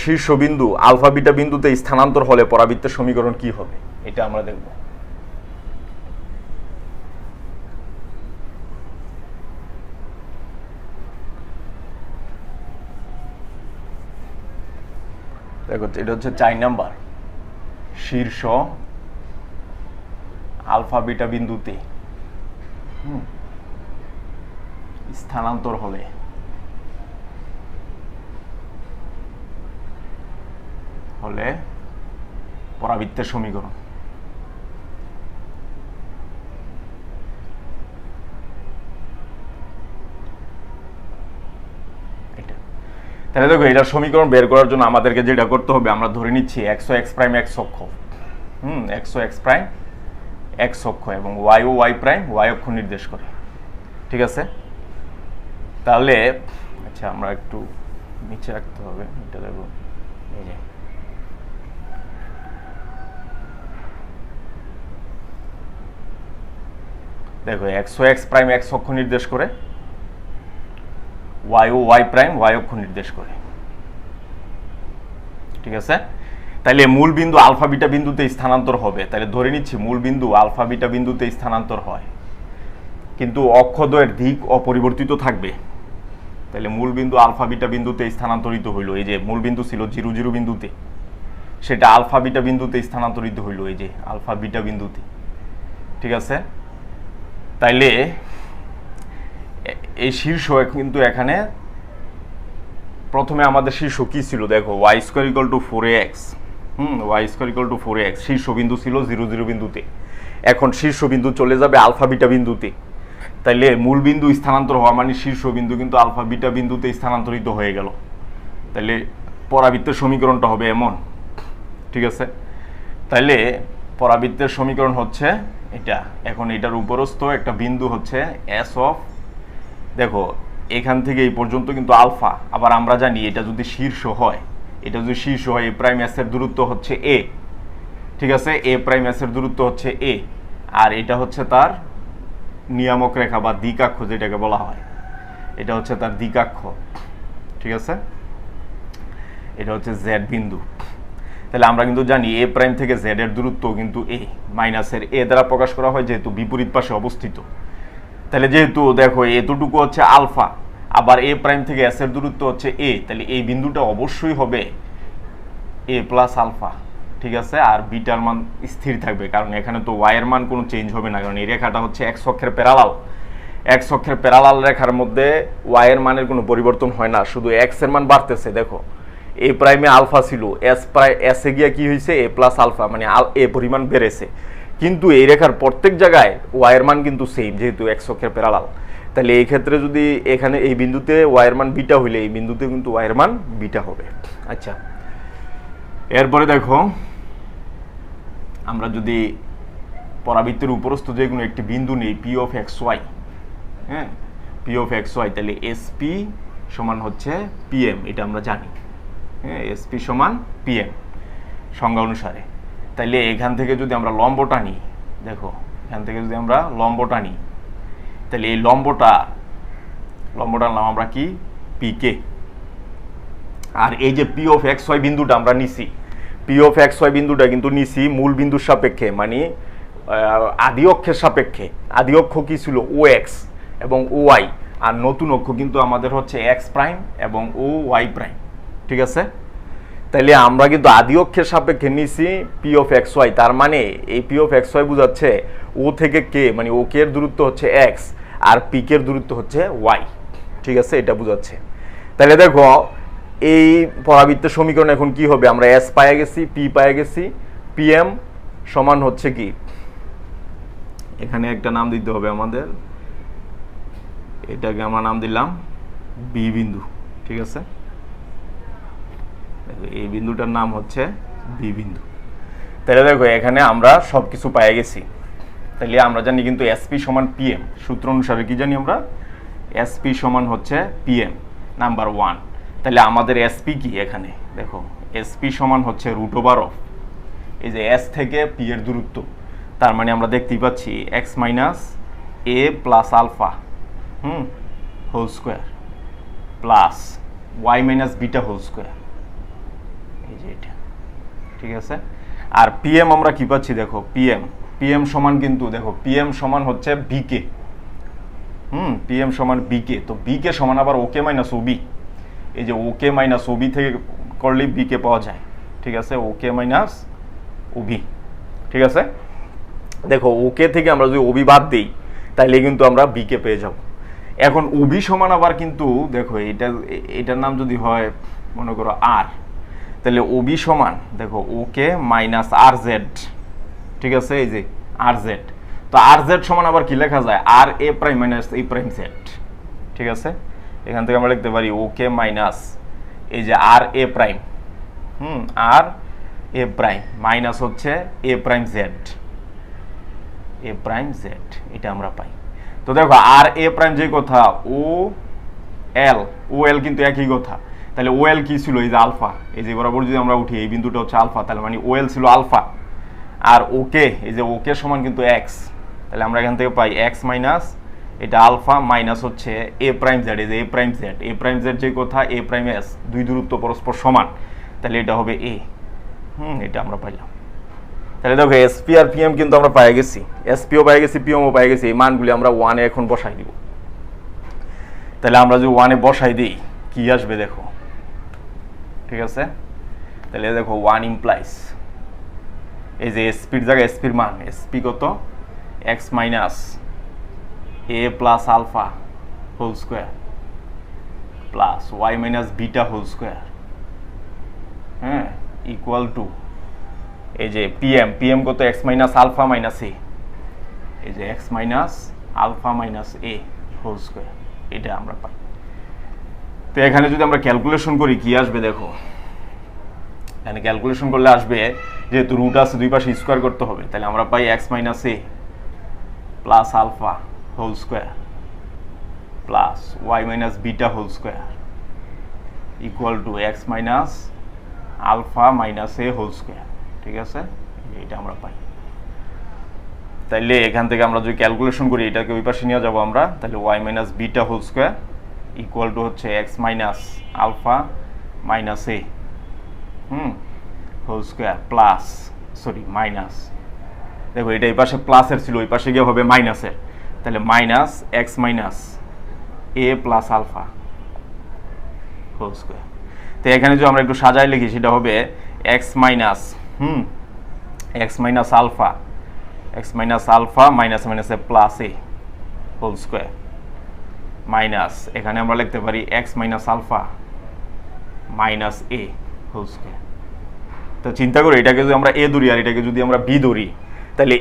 শীর্ষবিন্দু আলফা বিটা বিন্দুতে স্থানান্তর হলে পরাবৃত্তের সমীকরণ কি হবে, এটা আমরা দেখব। দেখো এটা হচ্ছে 4 নাম্বার, শীর্ষ আলফা বিটা বিন্দুতে স্থানান্তর হলে পরাবৃত্তের সমীকরণ। তাহলে দেখো এটার সমীকরণ বের করার জন্য আমাদেরকে যেটা করতে হবে, আমরা ধরে নিচ্ছি এক্স ও এক্স প্রাইম এক্স অক্ষ, এক্স ও এক্স প্রাইম এক্স অক্ষ, এবং ওয়াই ও ওয়াই প্রাইম ওয়াই অক্ষ নির্দেশ করে। ঠিক আছে, তাহলে আচ্ছা আমরা একটু নিচে রাখতে হবে এটা। দেখো এই যে দেখো এক্স ও এক্স প্রাইম এক্স অক্ষ নির্দেশ করে, ওয়াই ও ওয়াই প্রাইম ওয়াই অক্ষ নির্দেশ করে। ঠিক আছে, তাহলে মূল বিন্দু আলফা বিটা বিন্দুতে স্থানান্তর হবে। তাহলে ধরে নিচ্ছি মূল বিন্দু আলফা বিটা বিন্দুতে স্থানান্তর হয়, কিন্তু অক্ষদ্বয়ের দিক অপরিবর্তিত থাকবে। তাহলে মূল বিন্দু আলফা বিটা বিন্দুতে স্থানান্তরিত হইল, এই যে মূল বিন্দু ছিল 0 0 বিন্দুতে, সেটা আলফা বিটা বিন্দুতে স্থানান্তরিত হইল, এই যে আলফা বিটা বিন্দুতে। ঠিক আছে, তাইলে এই শীর্ষ কিন্তু এখানে প্রথমে আমাদের শীর্ষ কি ছিল, দেখো y square equal to 4ax, y square equal to 4ax শীর্ষ বিন্দু ছিল 0 0 বিন্দুতে। এখন শীর্ষ বিন্দু চলে যাবে আলফা বিটা বিন্দুতে। তাইলে মূল বিন্দু স্থানান্তর হওয়া মানে শীর্ষ বিন্দু কিন্তু আলফা বিটা বিন্দুতে স্থানান্তরিত হয়ে গেল। তাইলে পরাবৃত্তের সমীকরণটা হবে এমন। ঠিক আছে, তাইলে পরাবৃত্তের সমীকরণ হচ্ছে এটা। এখন এটার উপরস্থ একটা বিন্দু হচ্ছে এস অফ, দেখো এখান থেকে এই পর্যন্ত কিন্তু আলফা, আবার আমরা জানি এটা যদি শীর্ষ হয়, এটা যদি শীর্ষ হয়, এ প্রাইম এস এর দূরত্ব হচ্ছে এ। ঠিক আছে, এ প্রাইম এস এর দূরত্ব হচ্ছে এ, আর এটা হচ্ছে তার নিয়ামক রেখা বা দ্বিকাক্ষ যেটাকে বলা হয়, এটা হচ্ছে তার দ্বিকাক্ষ। ঠিক আছে, এটা হচ্ছে জেড বিন্দু। তাহলে আমরা কিন্তু জানি এ প্রাইম থেকে জেড এর দূরত্ব কিন্তু এ, মাইনাসের এ দ্বারা প্রকাশ করা হয় যেহেতু বিপরীত পাশে অবস্থিত। তাহলে যেহেতু দেখো এতটুকু হচ্ছে আলফা, আবার এ প্রাইম থেকে এস এর দূরত্ব হচ্ছে এ, তাহলে এই বিন্দুটা অবশ্যই হবে এ প্লাস আলফা। ঠিক আছে, আর বিটার মান স্থির থাকবে, কারণ এখানে তো ওয়াই এর মান কোনো চেঞ্জ হবে না, কারণ এই রেখাটা হচ্ছে এক্স অক্ষের প্যারালাল। এক্স অক্ষের প্যারালাল রেখার মধ্যে ওয়াই এর মানের কোনো পরিবর্তন হয় না, শুধু এক্স এর মান বাড়তেছে। দেখো এ প্রাইমে আলফা ছিল, এস এ গিয়া কি হয়েছে এ প্লাস আলফা, মানে এ পরিমাণ বেড়েছে, কিন্তু এই রেখার প্রত্যেক জায়গায় ওয়াই এর মান কিন্তু সেম, যেহেতু এক্স অক্ষের প্যারালাল। তাহলে এই ক্ষেত্রে যদি এখানে এই বিন্দুতে ওয়াই এর মান বিটা হইলে এই বিন্দুতে কিন্তু ওয়াই এর মান বিটা হবে। আচ্ছা, এরপরে দেখো আমরা যদি পরাবৃত্তের উপরস্থ যে কোনো একটি বিন্দু নেই পি অফ এক্স ওয়াই, হ্যাঁ পি অফ এক্স ওয়াই, তাহলে এসপি সমান হচ্ছে পিএম, এটা আমরা জানি। হ্যাঁ, এসপি সমান পিএম সংজ্ঞা অনুসারে। তাইলে এখান থেকে যদি আমরা লম্ব টানি, দেখো এখান থেকে যদি আমরা লম্ব টানি, তাহলে এই লম্বটা নাম আমরা কি পিকে। আর এই যে পি অফ এক্স ওয়াই বিন্দুটা আমরা নিছি, পি অফ এক্স ওয়াই বিন্দুটা কিন্তু নিছি মূল বিন্দুর সাপেক্ষে, মানে আদি অক্ষের সাপেক্ষে। আদি অক্ষ কি ছিল ও এক্স এবং ও ওয়াই, আর নতুন অক্ষ কিন্তু আমাদের হচ্ছে এক্স প্রাইম এবং ও ওয়াই প্রাইম। ঠিক আছে, তাইলে আমরা কিন্তু আদি অক্ষের সাপেক্ষে নিছি পি অফ এক্স ওয়াই, তার মানে এই পি অফ এক্স ওয়াই বোঝাচ্ছে ও থেকে কে, মানে ও কে এর দূরত্ব হচ্ছে এক্স আর পি কে এর দূরত্ব হচ্ছে ওয়াই। ঠিক আছে, এটা বোঝাচ্ছে। তাহলে দেখো এই পরাবৃত্তের সমীকরণ এখন কি হবে, আমরা এস পায়ে গেছি, পি পায়ে গেছি, পিএম সমান হচ্ছে কি, এখানে একটা নাম দিতে হবে আমাদের, এটাকে আমরা নাম দিলাম বি বিন্দু। ঠিক আছে, এই বিন্দুটার নাম হচ্ছে বি বিন্দু। তাহলে দেখো এখানে আমরা সবকিছু পেয়ে গেছি। তাহলে আমরা জানি কিন্তু এসপি সমান পিএম, সূত্র অনুসারে কি জানি আমরা, এসপি সমান হচ্ছে পিএম নাম্বার 1। তাহলে আমাদের এসপি কি, এখানে দেখো এসপি সমান হচ্ছে √, এই যে এস থেকে পি এর দূরত্ব, তার মানে আমরা দেখতেই পাচ্ছি এক্স মাইনাস এ plus alpha whole square plus Y minus beta whole square, এই যে এটা। ঠিক আছে, আর পিএম আমরা কি পাচ্ছি, দেখো পিএম সমান কিন্তু দেখো পিএম সমান হচ্ছে বিকে, পিএম সমান বিকে। তো বিকে সমান আবার ওকে মাইনাস ওবি, এই যে ওকে মাইনাস ওবি থেকে করলেই বিকে পাওয়া যায়। ঠিক আছে, ওকে মাইনাস ওবি। ঠিক আছে, দেখো ওকে থেকে আমরা যদি ওবি বাদ দিই তাহলে কিন্তু আমরা বিকে পেয়ে যাব। এখন ওবি সমান আবার কিন্তু দেখো এটার নাম যদি হয় মনে করো আর, তাহলে ওবি সমান দেখো ওকে মাইনাস আর জেড। ঠিক আছে, এই যে আর জেড, তো আর জেড সমান আবার কি লেখা যায়, আর এ প্রাইম মাইনাস এ প্রাইম জেড। ঠিক আছে, এখান থেকে আমরা লিখতে পারি ওকে মাইনাস এই যে আর এ প্রাইম, আর এ প্রাইম মাইনাস হচ্ছে এ প্রাইম জেড, এ প্রাইম জেড, এটা আমরা পাই। তো দেখো আর এ প্রাইম যে কথা, ও এল কিন্তু একই কথা। তাহলে ও এল কি ছিল? এই যে আলফা, এই যে বরাবর যদি আমরা উঠি এই বিন্দুটা হচ্ছে আলফা, তাহলে মানে ও এল ছিল আলফা। আর ওকে, এই যে ওকে সমান কিন্তু এক্স, তাহলে আমরা এখান থেকে পাই এক্স মাইনাস এটা আলফা মাইনাস হচ্ছে এ প্রাইম জেড, এই যে এ প্রাইম জেড, এ প্রাইম জেড যে কথা, এ প্রাইম এস, দুই দূরত্ব পরস্পর সমান, তাহলে এটা হবে এ। এটা আমরা পাইলাম। তাহলে দেখো এসপি আর পিএম কিন্তু আমরা পাই গেছি, এসপিও পাই গেছি, পিএমও পাই গেছি। এই মানগুলি আমরা ওয়ানে এখন বসাই দিব। তাহলে আমরা যদি ওয়ানে বসাই দিই কি আসবে দেখো, ঠিক আছে? তাহলে দেখো ওয়ান ইমপ্লাইজ, এই যে এসপির জায়গায় এসপির মান, এসপি কত? এক্স মাইনাস এ plus alpha whole square plus Y minus beta whole square, হ্যাঁ, ইকুয়াল টু এই যে পিএম কত? X minus alpha minus A, এই যে এক্স মাইনাস আলফা মাইনাস এ হোল স্কোয়ার, এটা আমরা পাই। তো এখানে যদি আমরা ক্যালকুলেশন করি কি আসবে দেখো, এখানে ক্যালকুলেশন করলে আসবে, যেহেতু রুট আছে দুই পাশে স্কোয়ার করতে হবে, তাহলে আমরা পাই X minus A plus alpha whole square plus Y minus beta whole square equal to X minus alpha minus A whole square, ঠিক আছে? এইটা আমরা পাই। তাইলে এখান থেকে আমরা যদি ক্যালকুলেশন করি, এটাকে ওই পাশে নিয়ে যাবো আমরা, তাহলে Y minus beta whole square equal to হচ্ছে এক্স মাইনাস আলফা মাইনাস এ whole square plus, sorry minus, দেখো এটা এই পাশে প্লাসের ছিল, ওই পাশে গিয়ে হবে মাইনাসের, তাহলে মাইনাস এক্স মাইনাস এ প্লাস আলফা হোল স্কোয়ার। তো এখানে যদি আমরা একটু সাজায় লিখি সেটা হবে x minus alpha, x minus alpha minus মাইনাসে plus a whole square minus, এখানে আমরা লিখতে পারি এক্স মাইনাস আলফা মাইনাস এ হোল স্কোয়ার। তো চিন্তা করি এটাকে যদি আমরা এ ধরি আর এটাকে যদি আমরা বি ধরি, তাহলে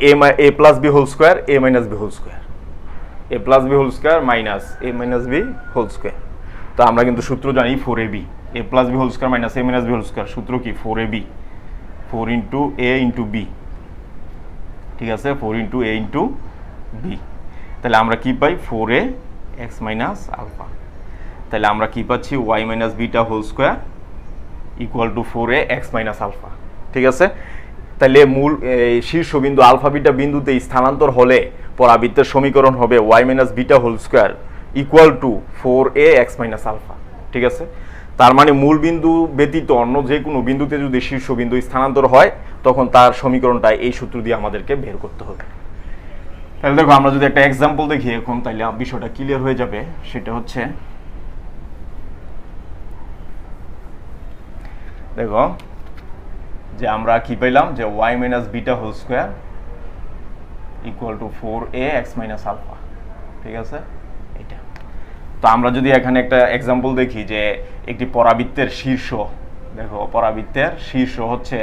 A plus B whole square, A minus B whole square, A plus B whole square minus A minus B whole square. তো আমরা কিন্তু সূত্র জানি 4ab, A plus B whole square minus A minus B whole square, সূত্র কি 4ab, 4 into এ into B, ঠিক আছে? 4 into এ into B, তাহলে আমরা কি পাই? 4a এক্স মাইনাস আলফা, তাহলে আমরা কি পাচ্ছি? Y minus beta whole square equal to 4a x minus alpha, ঠিক আছে? তাহলে মূল শীর্ষবিন্দু আলফা বিটা বিন্দুতে স্থানান্তর হলে পরাবৃত্তের সমীকরণ হবে y minus beta whole square equal to 4a x minus alpha, ঠিক আছে? তার মানে মূল বিন্দু ব্যতীত অন্য যে কোনো বিন্দুতে যদি শীর্ষবিন্দু স্থানান্তর হয় তখন তার সমীকরণটা এই সূত্র দিয়ে আমাদেরকে বের করতে হবে। তাহলে দেখো আমরা যদি একটা এক্সাম্পল দেখি এখন, তাহলে বিষয়টা ক্লিয়ার হয়ে যাবে। সেটা হচ্ছে দেখো যে আমরা কি পেলাম, যে y minus beta whole square equal to 4a x minus alpha, ঠিক আছে? এটা তো আমরা যদি এখানে একটা এক্সাম্পল দেখি যে একটি পরাবৃত্তের শীর্ষ, দেখো পরাবৃত্তের শীর্ষ হচ্ছে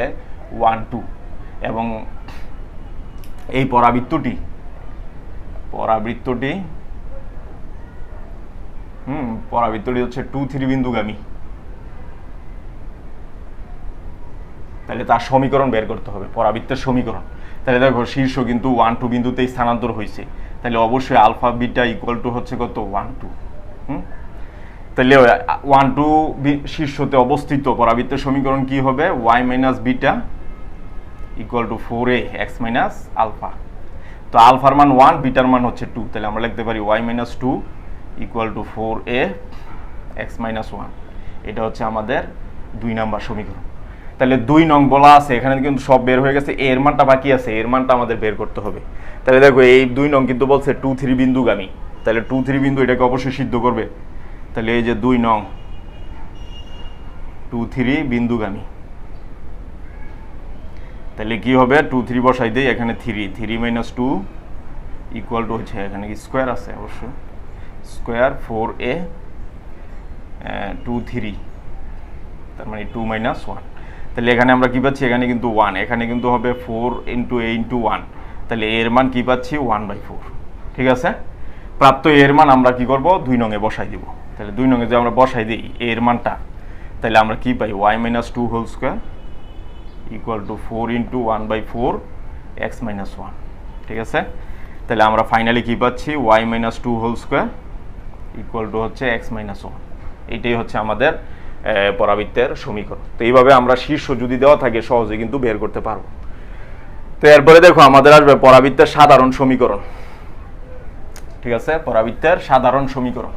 1 2 এবং এই পরাবৃত্তটি হচ্ছে 2 3 বিন্দুগামী, তাহলে তার সমীকরণ বের করতে হবে, পরাবৃত্তের সমীকরণ। তাহলে দেখো শীর্ষ কিন্তু 1 2 বিন্দুতেই স্থানান্তর হয়েছে, তাহলে অবশ্যই আলফা বিটা ইকুয়াল টু হচ্ছে কত? 1 2। তাহলে 1 2 শীর্ষতে অবস্থিত পরাবৃত্তের সমীকরণ কি হবে? Y minus beta equal to 4a x minus alpha. তো আলফার মান 1, বিটার মান হচ্ছে 2, তাহলে আমরা লিখতে পারি y minus 2 equal to 4a x minus 1। এটা হচ্ছে আমাদের 2 নাম্বার সমীকরণ। তাহলে 2 নং বলা আছে, এখানে কিন্তু সব বের হয়ে গেছে, এর মানটা বাকি আছে, এর মানটা আমাদের বের করতে হবে। তাহলে দেখো এই 2 নং কিন্তু বলছে 2 3 বিন্দুগামী, তাহলে 2 3 বিন্দু এটাকে অবশ্যই সিদ্ধ করবে। তাহলে এই যে 2 নং 2 3 বিন্দুগামী, তাহলে কি হবে? 2 3 বসাই দেই, এখানে 3 মাইনাস 2 ইকুয়াল টু হচ্ছে, এখানে কি স্কোয়ার আছে অবশ্যই, স্কোয়ার 4a 2 3, তার মানে 2 মাইনাস 1। তাহলে এখানে আমরা কি পাচ্ছি? এখানে কিন্তু 1, এখানে কিন্তু হবে 4 ইন্টু a ইন্টু 1, তাহলে এর মান কি পাচ্ছি? 1/4, ঠিক আছে? প্রাপ্ত এর মান আমরা কি করব? 2 নং এ বসাই দিব। তাহলে 2 নং এ যে আমরা বসাই দিই এর মানটা, তাহলে আমরা কি পাই y minus two whole square equal to 4 into 1/4 x minus 1। ঠিক আছে, তাহলে আমরা ফাইনালি কি পাচ্ছি y minus two whole square equal to হচ্ছে x মাইনাস 1। এইটাই হচ্ছে আমাদের পরাবৃত্তের সমীকরণ। তো এইভাবে আমরা শীর্ষ যদি দেওয়া থাকে সহজে কিন্তু বের করতে পারবো। তো এরপরে দেখো আমাদের আসবে পরাবৃত্তের সাধারণ সমীকরণ। ঠিক আছে, পরাবৃত্তের সাধারণ সমীকরণ।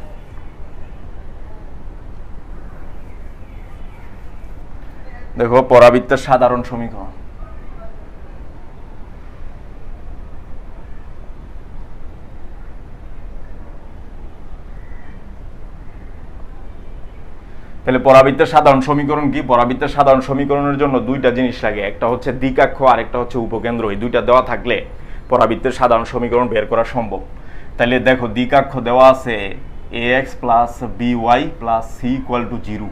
দেখো পরাবৃত্তের সাধারণ সমীকরণ। তাহলে পরাবৃত্তের সাধারণ সমীকরণ কি? পরাবৃত্তের সাধারণ সমীকরণের জন্য দুইটা জিনিস লাগে, একটা হচ্ছে দ্বিকাক্ষ আর একটা হচ্ছে উপকেন্দ্র। এই দুইটা দেওয়া থাকলে পরাবৃত্তের সাধারণ সমীকরণ বের করা সম্ভব। তাহলে দেখো দ্বিকাক্ষ দেওয়া আছে ax plus by plus c equal to 0।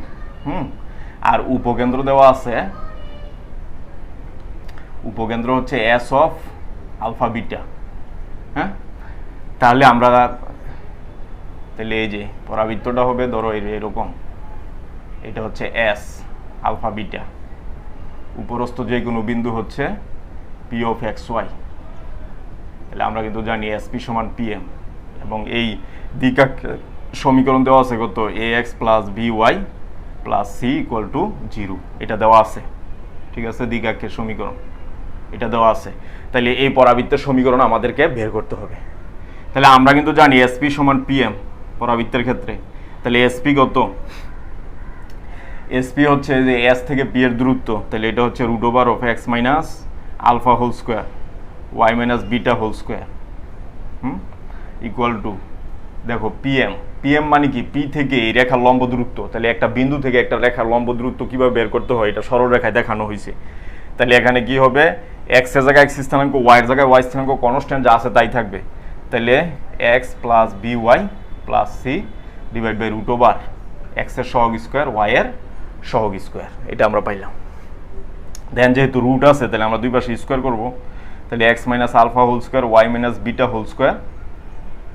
আর উপকেন্দ্র দেওয়া আছে, উপকেন্দ্র হচ্ছে s অফ আলফা বিটা। হ্যাঁ, তাহলে আমরা তাহলে এই যে পরাবৃত্তটা হবে ধরো এরকম, এটা হচ্ছে s আলফা বিটা, উপরস্থ যে কোনো বিন্দু হচ্ছে p অফ xy। তাহলে আমরা কিন্তু জানি sp সমান pm, এবং এই দ্বিকাক্ষ সমীকরণ দেওয়া আছে কত ax plus by plus c equal to 0, এটা দেওয়া আছে। ঠিক আছে, দ্বিকাক্ষের সমীকরণ এটা দেওয়া আছে। তাহলে এই পরাবৃত্তের সমীকরণ আমাদেরকে বের করতে হবে। তাহলে আমরা কিন্তু জানি sp সমান pm পরাবৃত্তের ক্ষেত্রে। তাহলে sp কত? sp হচ্ছে যে s থেকে p এর দূরত্ব, তাহলে এটা হচ্ছে root over of x minus alpha whole square y minus beta whole square equal to, দেখো pm মানে কি? p থেকে এই রেখার লম্ব দূরত্ব। তাহলে একটা বিন্দু থেকে একটা রেখার লম্ব দূরত্ব কিভাবে বের করতে হয় এটা সরল রেখায় দেখানো হয়েছে। তাহলে এখানে কি হবে, x এর জায়গায় x স্থানাঙ্ক, y এর জায়গায় y স্থানাঙ্ক কনস্ট্যান্ট যা আছে তাই থাকবে। তাহলে x plus by plus c divide by root over x এর সহগ স্কোয়ার y এর সহগ স্কোয়ার, এটা আমরা পাইলাম। দেন যেহেতু রুট আছে তাহলে আমরা দুই পাশে স্কোয়ার করবো। তাহলে x minus alpha whole square y minus beta whole square,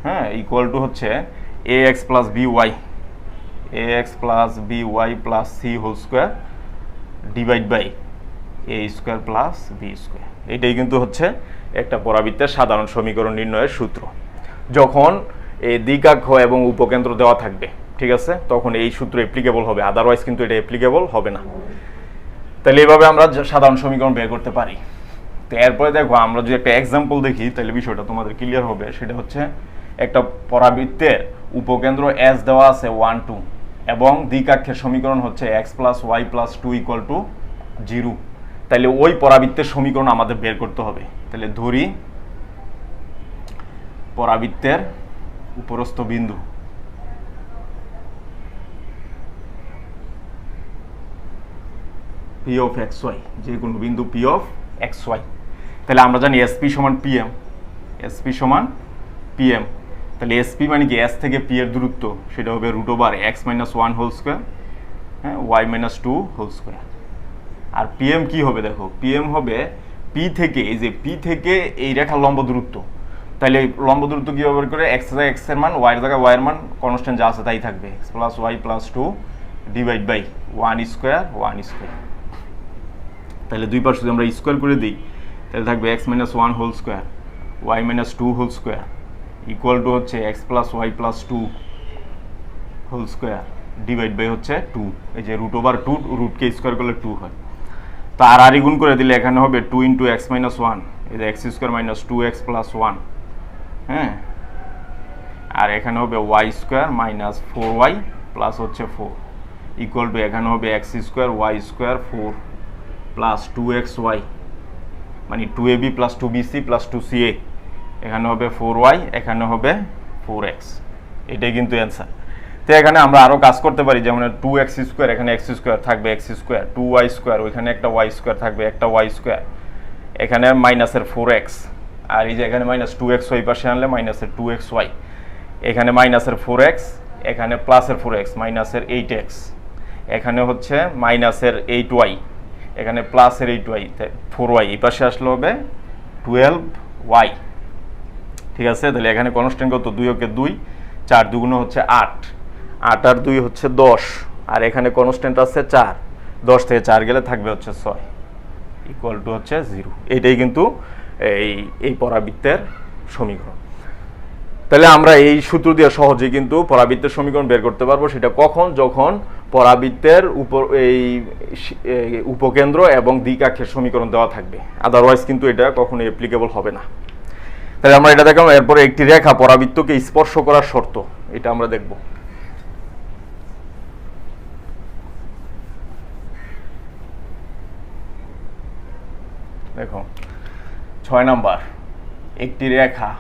হ্যাঁ, ইকুয়াল টু হচ্ছে ax plus by plus c whole square divide by a square plus b square. এটাই কিন্তু হচ্ছে একটা পরাবৃত্তের সাধারণ সমীকরণ নির্ণয়ের সূত্র। যখন এই দ্বিকাক্ষ এবং উপকেন্দ্র দেওয়া থাকবে, ঠিক আছে, তখন এই সূত্র অ্যাপ্লিকেবল হবে, আদারওয়াইজ কিন্তু এটা অ্যাপ্লিকেবল হবে না। তাহলে এইভাবে আমরা সাধারণ সমীকরণ বের করতে পারি। তো এরপরে দেখো আমরা যদি একটা এক্সাম্পল দেখি তাহলে বিষয়টা তোমাদের ক্লিয়ার হবে। সেটা হচ্ছে একটা পরাবৃত্তের উপকেন্দ্র s দেওয়া আছে 1 2 এবং দ্বিকাক্ষের সমীকরণ হচ্ছে x plus y plus 2 equal two 0। তাহলে ওই পরাবৃত্তের সমীকরণ আমাদের বের করতে হবে। তাহলে ধরি পরাবৃত্তের উপরস্থ বিন্দু p অফ xy, যে কোনো বিন্দু p অফ xy। তাহলে আমরা জানি sp সমান pm, sp সমান pm। তাহলে sp মানে কি? s থেকে p এর দূরত্ব, সেটা হবে root over x minus 1 whole square, হ্যাঁ, y মাইনাস 2 হোল স্কোয়ার। আর pm কি হবে? দেখো pm হবে p থেকে, এই যে p থেকে এই রেখার লম্ব দূরত্ব। তাহলে লম্ব দূরত্ব কীভাবে বের করে? x জায়গায় x এর মান, y এর জায়গায় y এর মান কনস্ট্যান্ট যা আছে তাই থাকবে, x plus y plus 2 divide by 1 square. তাহলে দুই পাশে যদি আমরা স্কোয়ার করে দিই তাহলে থাকবে x minus 1 whole square y minus 2 whole square equal to হচ্ছে x plus y plus 2 whole square divide by হচ্ছে 2। এই যে রুট ওভার 2, রুটকে স্কোয়ার করলে 2 হয়। তো আর গুণ করে দিলে এখানে হবে 2 ইন্টু x মাইনাস 1, এই যে x square minus 2x plus 1, হ্যাঁ, আর এখানে হবে y square minus 4y plus হচ্ছে 4 ইকুয়াল টু এখানে হবে x square y square 4 plus 2xy মানে 2ab plus 2bc plus 2ca, এখানে হবে 4y, এখানে হবে 4x। এটাই কিন্তু অ্যান্সার। তো এখানে আমরা আরও কাজ করতে পারি, যেমন 2x স্কোয়ার, এখানে x স্কোয়ার থাকবে x স্কোয়ার, 2y স্কোয়ার, ওইখানে একটা y স্কোয়ার থাকবে একটা y স্কোয়ার, এখানে মাইনাসের 4x, আর এই যে এখানে মাইনাস 2xy পাশে আনলে মাইনাসের 2xy, এখানে মাইনাসের 4x, এখানে প্লাসের 4x, মাইনাসের 8x, এখানে হচ্ছে মাইনাসের 8y, এখানে প্লাসের 8y, 4y, এই পাশে আসলে হবে 12y। ঠিক আছে, তাহলে এখানে কনস্ট্যান্ট কত? 2 কে 2, 4 দুগুণ হচ্ছে 8, 8 আর 2 হচ্ছে 10, আর এখানে কনস্ট্যান্ট আছে 4, 10 থেকে 4 গেলে থাকবে হচ্ছে 6 ইকুয়াল টু হচ্ছে 0। এটাই কিন্তু এই পরাবৃত্তের সমীকরণ। তাহলে আমরা এই সূত্র দিয়ে সহজেই কিন্তু পরাবৃত্তের সমীকরণ বের করতে পারবো। সেটা কখন? যখন পরাবৃত্তের উপর এই উপকেন্দ্র এবং দ্বিকাক্ষের সমীকরণ দেওয়া থাকবে, আদারওয়াইজ কিন্তু এটা কখনো অ্যাপ্লিকেবল হবে না। তাহলে আমরা এটা দেখলাম। এরপরে একটি রেখা পরাবৃত্তকে স্পর্শ করার শর্ত, এটা আমরা দেখব। দেখো 6 নাম্বার, একটি রেখা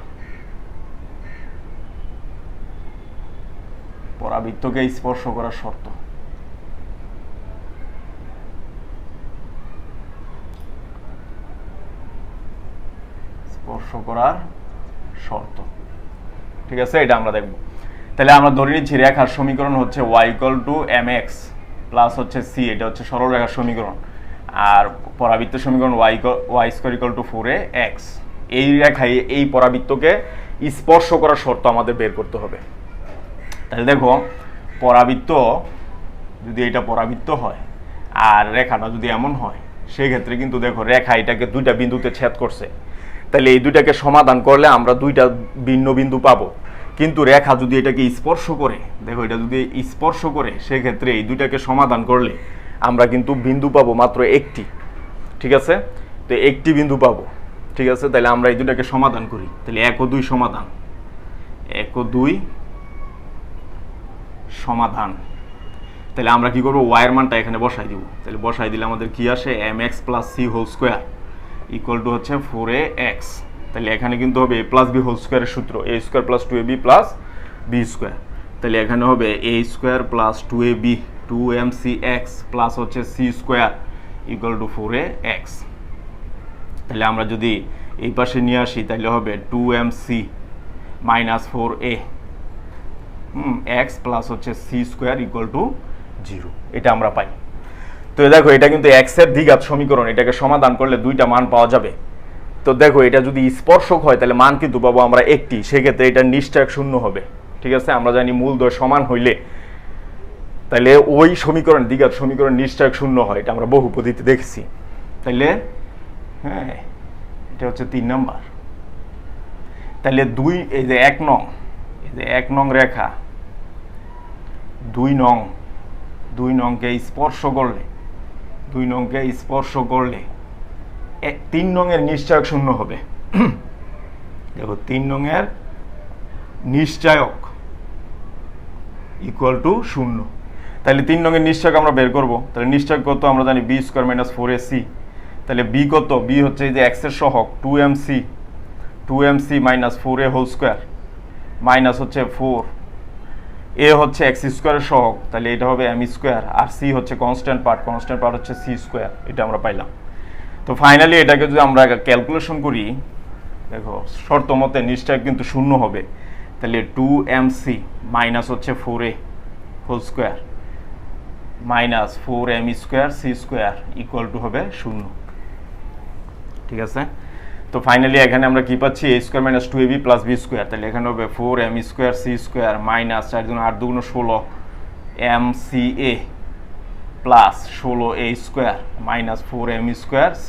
পরাবৃত্তকে স্পর্শ করার শর্ত। স্পর্শ করার শর্ত, ঠিক আছে, এটা আমরা দেখব। তাহলে আমরা ধরে নিচ্ছি রেখার সমীকরণ হচ্ছে y = mx প্লাস হচ্ছে c, এটা হচ্ছে সরল রেখার সমীকরণ। আর পরাবৃত্তের সমীকরণ y² = 4ax। এই রেখায় এই পরাবৃত্তকে স্পর্শ করার শর্ত আমাদের বের করতে হবে। তাহলে দেখো, পরাবৃত্ত যদি এটা পরাবৃত্ত হয় আর রেখাটা যদি এমন হয়, সেই ক্ষেত্রে কিন্তু দেখো রেখা এটাকে দুইটা বিন্দুতে ছেদ করছে। তাহলে এই দুইটাকে সমাধান করলে আমরা দুইটা ভিন্ন বিন্দু পাবো। কিন্তু রেখা যদি এটাকে স্পর্শ করে, দেখো এটা যদি স্পর্শ করে, সেক্ষেত্রে এই দুইটাকে সমাধান করলে আমরা কিন্তু বিন্দু পাবো মাত্র একটি, ঠিক আছে। তো একটি বিন্দু পাবো, ঠিক আছে। তাহলে আমরা এই দুটাকে সমাধান করি। তাহলে 1 ও 2 সমাধান, 1 ও 2 সমাধান। তাহলে আমরা কি করবো? y এর মানটা এখানে বসাই দিব। তাহলে বসাই দিলে আমাদের কি আসে? mx + c² ইকুয়াল টু হচ্ছে 4ax। তাহলে এখানে কিন্তু হবে a + b² এর সূত্র, a² + 2ab + b²। তাহলে এখানে হবে a² + 2ab 2mcx প্লাস হচ্ছে c² ইকুয়াল টু 4ax। তাহলে আমরা যদি এই পাশে নিয়ে আসি, তাহলে হবে 2mc - 4a x প্লাস হচ্ছে c² ইকুয়াল টু 0। এটা আমরা পাই। তো দেখো, এটা কিন্তু x এর দ্বিঘাত সমীকরণ। এটাকে সমাধান করলে দুইটা মান পাওয়া যাবে। তো দেখো, এটা যদি স্পর্শক হয় তাহলে মান কিন্তু পাবো আমরা একটি, সেক্ষেত্রে এটা নিশ্চয়ক 0 হবে, ঠিক আছে। আমরা জানি মূলদ্বয় সমান হইলে তাহলে ওই সমীকরণ, দ্বিঘাত সমীকরণ নিশ্চয়ক 0 হয়। এটা আমরা বহুপদীতে দেখছি। তাহলে হ্যাঁ, এটা হচ্ছে 3 নাম্বার। তাহলে 2, এই যে 1 নং, এই যে 1 নং রেখা 2 নংকে স্পর্শ করলে, 2 নংকে স্পর্শ করলে 3 নংয়ের নিশ্চয়ক 0 হবে। দেখো, 3 নংয়ের নিশ্চয়ক ইকুয়াল টু 0। তাহলে 3 নংয়ের নিশ্চয়ক আমরা বের করব। তাহলে নিশ্চয়ক কত? আমরা জানি b² - 4ac। তাহলে b কত? b হচ্ছে এই যে x এর সহগ 2mc - 4a² মাইনাস হচ্ছে 4, a হচ্ছে x² এর সহগ, তাহলে এটা হবে m², আর c হচ্ছে কনস্ট্যান্ট পার্ট হচ্ছে c²। এটা আমরা পাইলাম। তো ফাইনালি এটাকে যদি আমরা ক্যালকুলেশন করি, দেখো শর্ত মতে নিশ্চয়ক কিন্তু 0 হবে। তাহলে 2mc মাইনাস হচ্ছে 4a² minus 4m² c² equal to হবে 0, ঠিক আছে। তো ফাইনালি এখানে আমরা কি পাচ্ছি? a² - 2ab + b²। তাহলে এখানে হবে 4m² c² minus 4 × 8 = 16 mca plus 16a² minus 4m² c²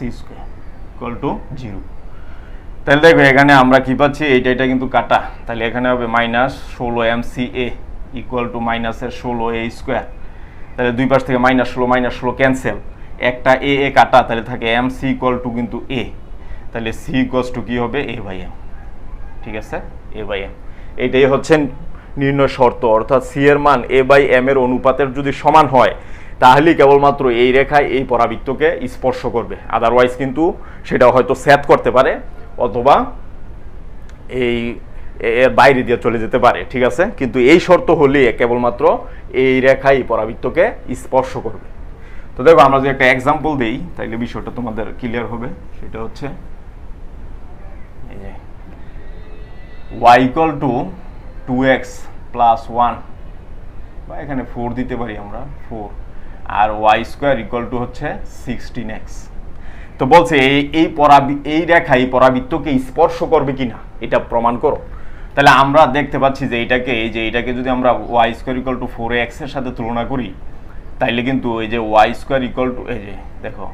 equal to 0। তাহলে দেখো, এখানে আমরা কি পাচ্ছি? এটা কিন্তু কাটা। তাহলে এখানে হবে -16 mca ইকুয়াল টু মাইনাসের 16a²। তাহলে দুই পাশ থেকে -16 ক্যান্সেল, একটা a কাটা, তাহলে থাকে mc ইকুয়াল টু কিন্তু a। তাহলে c ইকুয়ালস টু কি হবে? a/m, ঠিক আছে, a/m। এটাই হচ্ছে নির্ণয় শর্ত। অর্থাৎ c এর মান a/m এর অনুপাতের যদি সমান হয়, তাহলেই কেবলমাত্র এই রেখায় এই পরাবৃত্তকে স্পর্শ করবে। আদারওয়াইজ কিন্তু সেটা হয়তো ছেদ করতে পারে অথবা এর বাইরে দিয়ে চলে যেতে পারে, ঠিক আছে। কিন্তু এই শর্ত হলে কেবলমাত্র এই রেখায় পরাবৃত্তকে স্পর্শ করবে। তো দেখো, আমরা যদি একটা এক্সাম্পল দেই তাহলে বিষয়টা তোমাদের ক্লিয়ার হবে। সেটা হচ্ছে এই যে y = 2x + 1, বা এখানে 4 দিতে পারি আমরা, 4, আর y² ইকুয়াল টু হচ্ছে 16x। তো বলছে এই রেখা এই পরাবৃত্তকে স্পর্শ করবে কিনা এটা প্রমাণ করো। তাহলে আমরা দেখতে পাচ্ছি যে এটাকে যদি আমরা y² = 4ax এর সাথে তুলনা করি, তাইলে কিন্তু এই যে ওয়াই স্কোয়ার ইকুয়াল টু, এই যে দেখো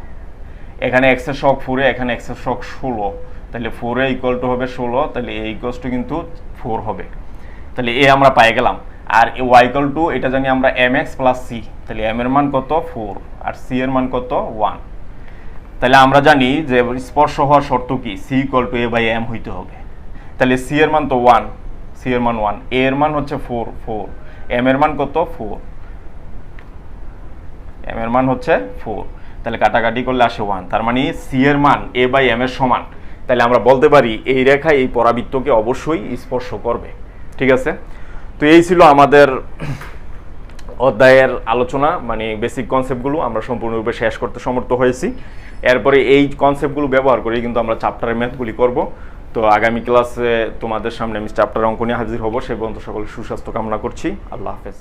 এখানে এক্সের শক 4, এখানে এক্সের শক 16, তাহলে 4 ইকুয়াল টু হবে 16, তাহলে এ ইকুয়ালস টু কিন্তু 4 হবে। তাহলে এ আমরা পাই গেলাম। আর ওয়াই ইকুয়াল টু এটা জানি আমরা এম এক্স প্লাস সি, তাহলে এম এর মান কত 4 আর সি এর মান কত 1। তাহলে আমরা জানি যে স্পর্শ হওয়ার শর্ত কি, c equal to a by m হইতে হবে। তাহলে সি এর মান তো 1, সি এর মান 1, এ এর মান হচ্ছে 4, এম এর মান কত 4, এম এর মান হচ্ছে 4। তাহলে কাটাকাটি করলে আসে 1, তার মানে সি এর মান এ বাই এম এর সমান। তাহলে আমরা বলতে পারি এই রেখা এই পরাবৃত্তকে অবশ্যই স্পর্শ করবে। ঠিক আছে, তো এই ছিল আমাদের অধ্যায়ের আলোচনা, মানে বেসিক কনসেপ্টগুলো আমরা সম্পূর্ণরূপে শেষ করতে সমর্থ হয়েছি। এরপরে এই কনসেপ্টগুলো ব্যবহার করে কিন্তু আমরা চ্যাপ্টারের ম্যাথগুলি করব। তো আগামী ক্লাসে তোমাদের সামনে আমি চ্যাপ্টার অঙ্ক নিয়ে হাজির হব। সে পর্যন্ত সকলের সুস্বাস্থ্য কামনা করছি। আল্লাহ হাফেজ।